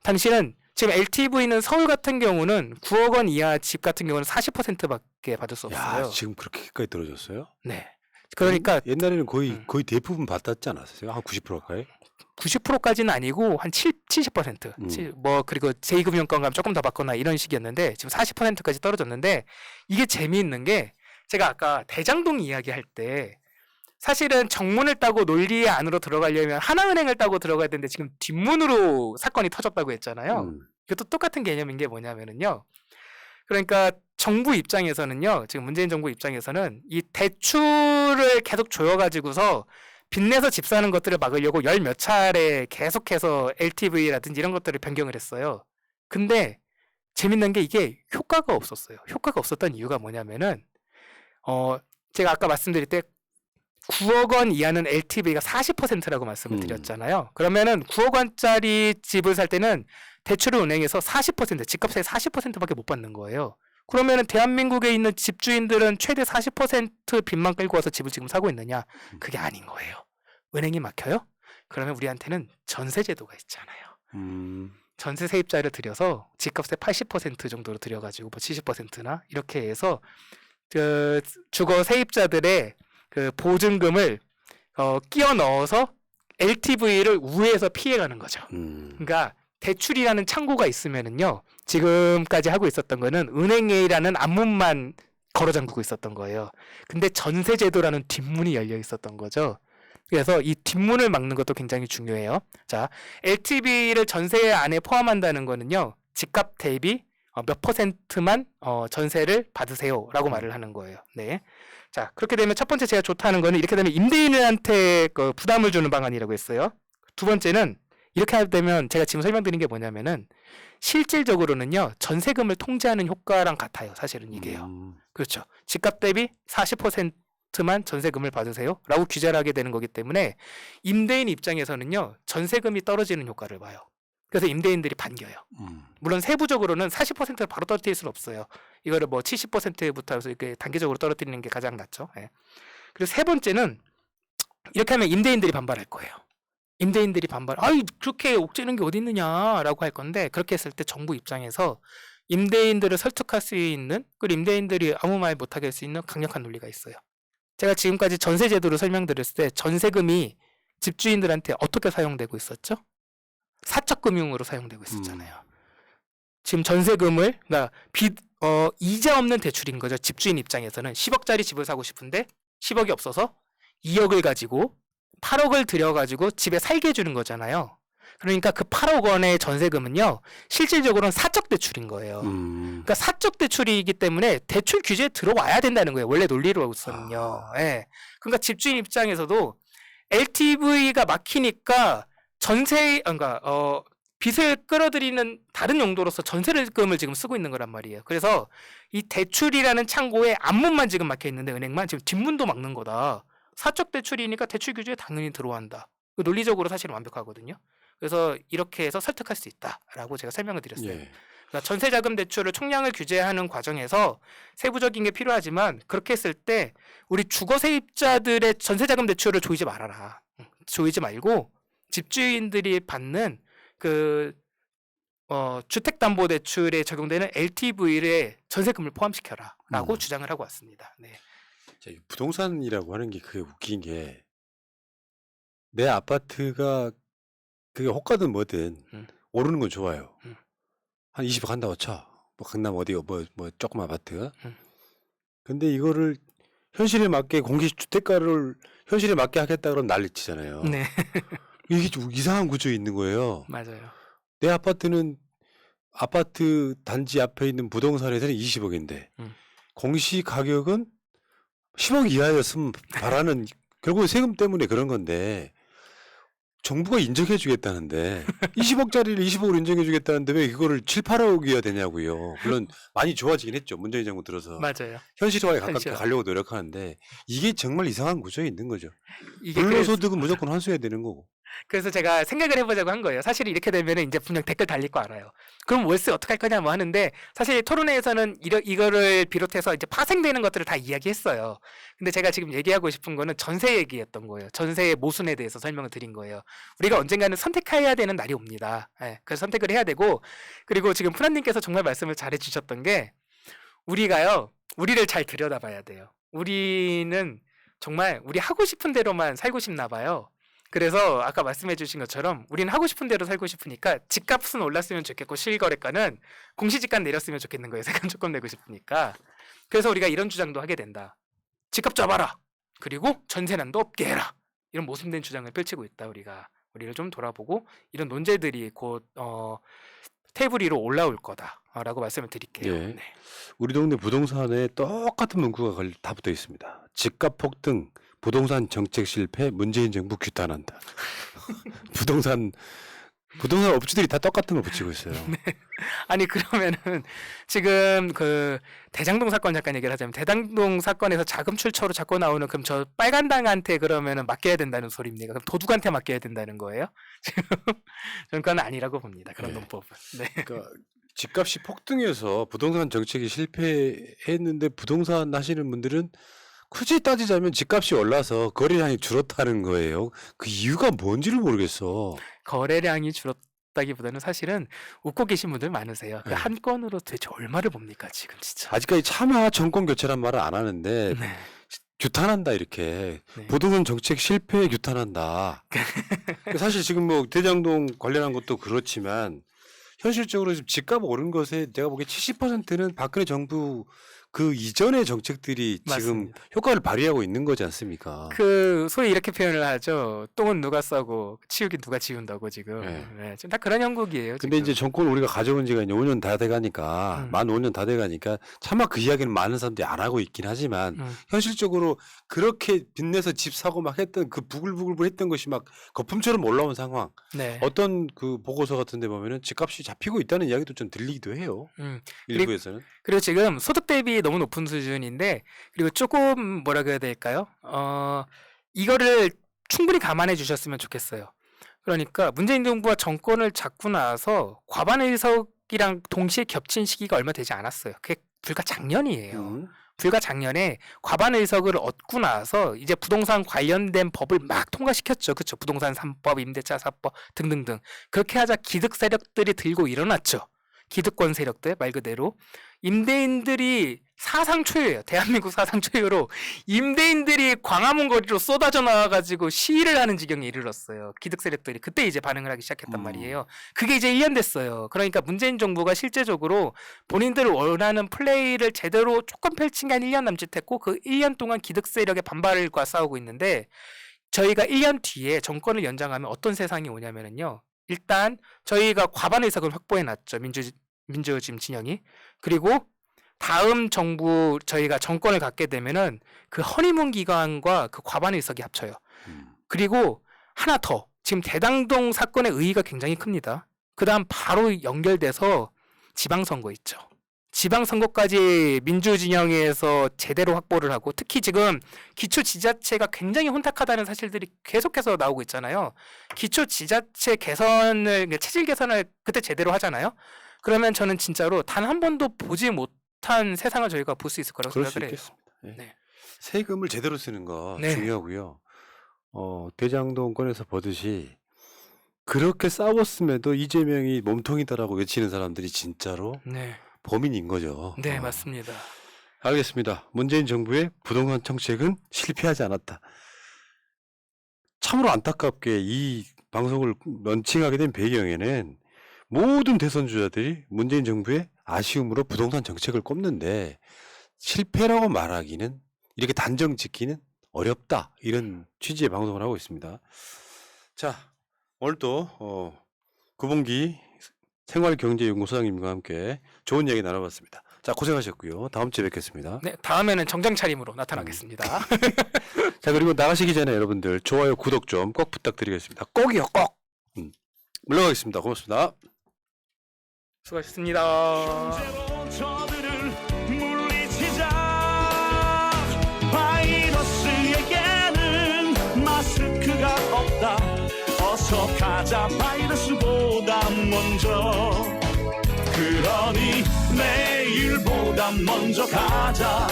[SPEAKER 2] 당신은 지금 LTV는 서울 같은 경우는 9억 원 이하 집 같은 경우는 40%밖에 받을 수 없어요.
[SPEAKER 1] 야, 지금 그렇게까지 떨어졌어요?
[SPEAKER 2] 네. 그러니까
[SPEAKER 1] 옛날에는 거의 대부분 받았지 않았어요? 한 90% 가까이?
[SPEAKER 2] 90%까지는 아니고 한 70%. 뭐 그리고 제2금융권 가면 조금 더 받거나 이런 식이었는데 지금 40%까지 떨어졌는데 이게 재미있는 게 제가 아까 대장동 이야기할 때 사실은 정문을 따고 논리 안으로 들어가려면 하나은행을 따고 들어가야 되는데 지금 뒷문으로 사건이 터졌다고 했잖아요. 이것도 똑같은 개념인 게 뭐냐면은요. 그러니까 정부 입장에서는요. 지금 문재인 정부 입장에서는 이 대출을 계속 조여가지고서 빚내서 집 사는 것들을 막으려고 열 몇 차례 계속해서 LTV라든지 이런 것들을 변경을 했어요. 근데 재밌는 게 이게 효과가 없었어요. 효과가 없었던 이유가 뭐냐면은 제가 아까 말씀드릴 때 9억 원 이하는 LTV가 40%라고 말씀을 드렸잖아요. 그러면은 9억 원짜리 집을 살 때는 대출을 은행에서 40%, 집값의 40%밖에 못 받는 거예요. 그러면은 대한민국에 있는 집주인들은 최대 40% 빚만 끌고 와서 집을 지금 사고 있느냐? 그게 아닌 거예요. 은행이 막혀요? 그러면 우리한테는 전세 제도가 있잖아요. 전세 세입자를 들여서 집값의 80% 정도로 들여가지고 뭐 70%나 이렇게 해서 그 주거 세입자들의 그 보증금을 끼워 넣어서 LTV를 우회해서 피해가는 거죠. 그러니까 대출이라는 창구가 있으면은요, 지금까지 하고 있었던 거는 은행에라는 앞문만 걸어 잠그고 있었던 거예요. 근데 전세제도라는 뒷문이 열려 있었던 거죠. 그래서 이 뒷문을 막는 것도 굉장히 중요해요. 자, LTV를 전세 안에 포함한다는 거는요, 집값 대비 몇 %만 전세를 받으세요라고 말을 하는 거예요. 네. 자, 그렇게 되면 첫 번째 제가 좋다는 거는 이렇게 되면 임대인한테 부담을 주는 방안이라고 했어요. 두 번째는 이렇게 되면 제가 지금 설명드린 게 뭐냐면은 실질적으로는요, 전세금을 통제하는 효과랑 같아요. 사실은 이게요. 그렇죠. 집값 대비 40%만 전세금을 받으세요 라고 규제를 하게 되는 거기 때문에 임대인 입장에서는요, 전세금이 떨어지는 효과를 봐요. 그래서 임대인들이 반겨요. 물론 세부적으로는 40%를 바로 떨어뜨릴 수는 없어요. 이거를 뭐 70%부터 해서 이렇게 단계적으로 떨어뜨리는 게 가장 낫죠. 예. 그리고 세 번째는 이렇게 하면 임대인들이 반발할 거예요. 임대인들이 아이 그렇게 옥죄는 게 어디 있느냐라고 할 건데, 그렇게 했을 때 정부 입장에서 임대인들을 설득할 수 있는, 그리고 임대인들이 아무 말 못하게 할 수 있는 강력한 논리가 있어요. 제가 지금까지 전세 제도를 설명드렸을 때 전세금이 집주인들한테 어떻게 사용되고 있었죠? 사적금융으로 사용되고 있었잖아요. 지금 전세금을, 그러니까 이자 없는 대출인 거죠. 집주인 입장에서는 10억짜리 집을 사고 싶은데 10억이 없어서 2억을 가지고 8억을 들여가지고 집에 살게 해주는 거잖아요. 그러니까 그 8억 원의 전세금은요, 실질적으로는 사적 대출인 거예요. 그러니까 사적 대출이기 때문에 대출 규제에 들어와야 된다는 거예요. 원래 논리로서는요. 예. 그러니까 집주인 입장에서도 LTV가 막히니까 그러니까 빚을 끌어들이는 다른 용도로서 전세금을 지금 쓰고 있는 거란 말이에요. 그래서 이 대출이라는 창고에 앞문만 지금 막혀 있는데 은행만 지금 뒷문도 막는 거다. 사적 대출이니까 대출 규제에 당연히 들어간다. 논리적으로 사실은 완벽하거든요. 그래서 이렇게 해서 설득할 수 있다라고 제가 설명을 드렸어요.
[SPEAKER 1] 예.
[SPEAKER 2] 그러니까 전세자금 대출을 총량을 규제하는 과정에서 세부적인 게 필요하지만, 그렇게 했을 때 우리 주거 세입자들의 전세자금 대출을 조이지 말아라. 조이지 말고 집주인들이 받는 그 주택담보대출에 적용되는 LTV에 전세금을 포함시켜라라고 주장을 하고 왔습니다. 네.
[SPEAKER 1] 자, 부동산이라고 하는 게 그게 웃긴 게, 내 아파트가 그게 호가든 뭐든 오르는 건 좋아요. 한 20억 한다고 쳐. 뭐 강남 어디 뭐 조그만 아파트. 근데 이거를 현실에 맞게 공시주택가를 현실에 맞게 하겠다 그러면 난리치잖아요.
[SPEAKER 2] 네.
[SPEAKER 1] 이게 좀 이상한 구조에 있는 거예요.
[SPEAKER 2] 맞아요.
[SPEAKER 1] 내 아파트는 아파트 단지 앞에 있는 부동산에서는 20억인데 공시 가격은 10억 이하였으면 바라는 결국 세금 때문에 그런 건데, 정부가 인정해 주겠다는데 20억짜리를 20억으로 인정해 주겠다는데 왜 그거를 7, 8억이어야 되냐고요. 물론 많이 좋아지긴 했죠. 문재인 정부 들어서.
[SPEAKER 2] 맞아요.
[SPEAKER 1] 현실화에 가깝게
[SPEAKER 2] 현실화.
[SPEAKER 1] 가려고 노력하는데 이게 정말 이상한 구조에 있는 거죠.
[SPEAKER 2] 이게
[SPEAKER 1] 불로소득은 무조건 환수해야 되는 거고.
[SPEAKER 2] 그래서 제가 생각을 해보자고 한 거예요. 사실 이렇게 되면 이제 분명 댓글 달릴 거 알아요. 그럼 월세 어떻게 할 거냐 뭐 하는데, 사실 토론회에서는 이거를 비롯해서 이제 파생되는 것들을 다 이야기했어요. 근데 제가 지금 얘기하고 싶은 거는 전세 얘기였던 거예요. 전세의 모순에 대해서 설명을 드린 거예요. 우리가 언젠가는 선택해야 되는 날이 옵니다. 예, 그래서 선택을 해야 되고, 그리고 지금 푸나님께서 정말 말씀을 잘 해주셨던 게, 우리가요, 우리를 잘 들여다봐야 돼요. 우리는 정말 우리 하고 싶은 대로만 살고 싶나 봐요. 그래서 아까 말씀해 주신 것처럼 우리는 하고 싶은 대로 살고 싶으니까 집값은 올랐으면 좋겠고 실거래가는 공시지가 내렸으면 좋겠는 거예요. 세금 조금 내고 싶으니까. 그래서 우리가 이런 주장도 하게 된다. 집값 잡아라. 그리고 전세난도 없게 해라. 이런 모순된 주장을 펼치고 있다. 우리를 좀 돌아보고 이런 논제들이 곧 테이블 위로 올라올 거다라고 말씀을 드릴게요.
[SPEAKER 1] 예.
[SPEAKER 2] 네.
[SPEAKER 1] 우리 동네 부동산에 똑같은 문구가 다 붙어 있습니다. 집값 폭등, 부동산 정책 실패, 문재인 정부 규탄한다. 부동산 업주들이 다 똑같은 걸 붙이고 있어요.
[SPEAKER 2] 네. 아니 그러면은 지금 그 대장동 사건 잠깐 얘기를 하자면 대장동 사건에서 자금 출처로 자꾸 나오는 그럼 저 빨간당한테 그러면은 맡겨야 된다는 소리입니까? 그럼 도둑한테 맡겨야 된다는 거예요? 지금 저는 그건 아니라고 봅니다. 그런
[SPEAKER 1] 네.
[SPEAKER 2] 논법은. 네.
[SPEAKER 1] 그러니까 집값이 폭등해서 부동산 정책이 실패했는데 부동산 하시는 분들은 굳이 따지자면 집값이 올라서 거래량이 줄었다는 거예요. 그 이유가 뭔지를 모르겠어.
[SPEAKER 2] 거래량이 줄었다기보다는 사실은 웃고 계신 분들 많으세요. 그
[SPEAKER 1] 네.
[SPEAKER 2] 한 건으로 도대체 얼마를 봅니까 지금 진짜.
[SPEAKER 1] 아직까지 차마 정권 교체란 말을 안 하는데
[SPEAKER 2] 네.
[SPEAKER 1] 규탄한다 이렇게.
[SPEAKER 2] 네.
[SPEAKER 1] 부동산 정책 실패에 규탄한다. 사실 지금 뭐 대장동 관련한 것도 그렇지만 현실적으로 지금 집값 오른 것에 내가 보기에 70%는 박근혜 정부 그 이전의 정책들이 지금
[SPEAKER 2] 맞습니다.
[SPEAKER 1] 효과를 발휘하고 있는 거지 않습니까?
[SPEAKER 2] 그 소위 이렇게 표현을 하죠. 똥은 누가 싸고 치우긴 누가 지운다고 지금.
[SPEAKER 1] 네.
[SPEAKER 2] 네. 지금 다 그런 형국이에요.
[SPEAKER 1] 근데
[SPEAKER 2] 지금.
[SPEAKER 1] 이제 정권을 우리가 가져온 지가 이제 5년 다 돼가니까 만 5년 다 돼가니까 차마 그 이야기는 많은 사람들이 안 하고 있긴 하지만 현실적으로 그렇게 빚내서 집 사고 막 했던 그 부글부글 했던 것이 막 거품처럼 올라온 상황.
[SPEAKER 2] 네.
[SPEAKER 1] 어떤 그 보고서 같은데 보면은 집값이 잡히고 있다는 이야기도 좀 들리기도 해요. 일부에서는.
[SPEAKER 2] 그리고 지금 소득 대비 너무 높은 수준인데 그리고 조금 뭐라 그래야 될까요? 이거를 충분히 감안해 주셨으면 좋겠어요. 그러니까 문재인 정부가 정권을 잡고 나서 과반 의석이랑 동시에 겹친 시기가 얼마 되지 않았어요. 그게 불과 작년이에요. 불과 작년에 과반 의석을 얻고 나서 이제 부동산 관련된 법을 막 통과시켰죠. 그렇죠. 부동산 3법, 임대차 4법 등등등. 그렇게 하자 기득 세력들이 들고 일어났죠. 기득권 세력들 말 그대로 임대인들이 사상 초유예요. 대한민국 사상 초유로 임대인들이 광화문 거리로 쏟아져 나와가지고 시위를 하는 지경에 이르렀어요. 기득 세력들이 그때 이제 반응을 하기 시작했단 말이에요. 그게 이제 1년 됐어요. 그러니까 문재인 정부가 실제적으로 본인들 원하는 플레이를 제대로 조금 펼친 게 한 1년 남짓했고 그 1년 동안 기득 세력의 반발과 싸우고 있는데 저희가 1년 뒤에 정권을 연장하면 어떤 세상이 오냐면은요. 일단 저희가 과반 의석을 확보해 놨죠. 민주진 진영이. 그리고 다음 정부 저희가 정권을 갖게 되면은 그 허니문 기간과 그 과반 의석이 합쳐요. 그리고 하나 더. 지금 대장동 사건의 의의가 굉장히 큽니다. 그다음 바로 연결돼서 지방선거 있죠. 지방선거까지 민주진영에서 제대로 확보를 하고 특히 지금 기초지자체가 굉장히 혼탁하다는 사실들이 계속해서 나오고 있잖아요. 기초지자체 개선을 체질 개선을 그때 제대로 하잖아요. 그러면 저는 진짜로 단 한 번도 보지 못한 세상을 저희가 볼 수 있을 거라고
[SPEAKER 1] 그럴 수
[SPEAKER 2] 생각을 해요.
[SPEAKER 1] 있겠습니다. 네.
[SPEAKER 2] 네.
[SPEAKER 1] 세금을 제대로 쓰는 거
[SPEAKER 2] 네.
[SPEAKER 1] 중요하고요. 대장동 건에서 보듯이 그렇게 싸웠음에도 이재명이 몸통이다라고 외치는 사람들이 진짜로
[SPEAKER 2] 네.
[SPEAKER 1] 범인인 거죠.
[SPEAKER 2] 네, 맞습니다.
[SPEAKER 1] 알겠습니다. 문재인 정부의 부동산 정책은 실패하지 않았다. 참으로 안타깝게 이 방송을 런칭하게 된 배경에는 모든 대선 주자들이 문재인 정부의 아쉬움으로 부동산 정책을 꼽는데 실패라고 말하기는 이렇게 단정 짓기는 어렵다. 이런 취지의 방송을 하고 있습니다. 자, 오늘 또 구봉기 생활경제연구소장님과 함께 좋은 얘기 나눠봤습니다. 자, 고생하셨고요. 다음 주에 뵙겠습니다.
[SPEAKER 2] 네, 다음에는 정장 차림으로 나타나겠습니다.
[SPEAKER 1] 자, 그리고 나가시기 전에 여러분들 좋아요, 구독 좀 꼭 부탁드리겠습니다. 꼭이요, 꼭. 물러가겠습니다. 고맙습니다.
[SPEAKER 2] 수고하셨습니다.
[SPEAKER 3] 현재로 저들을 물리치자. 바이러스에게는 마스크가 없다. 어서 가자 바이러스보다 먼저. 그러니 내일보다 먼저 가자.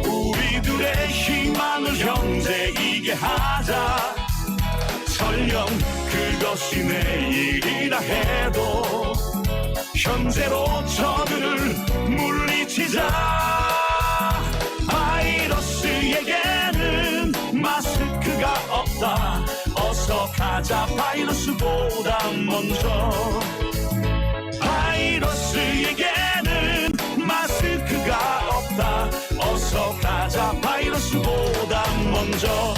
[SPEAKER 3] 우리들의 희망을 형제이게 하자. 설령 그것이 내일이라 해도 현재로 저들을 물리치자. 바이러스에게는 가자 바이러스보다 먼저. 바이러스에게는 마스크가 없다. 어서 가자 바이러스보다 먼저.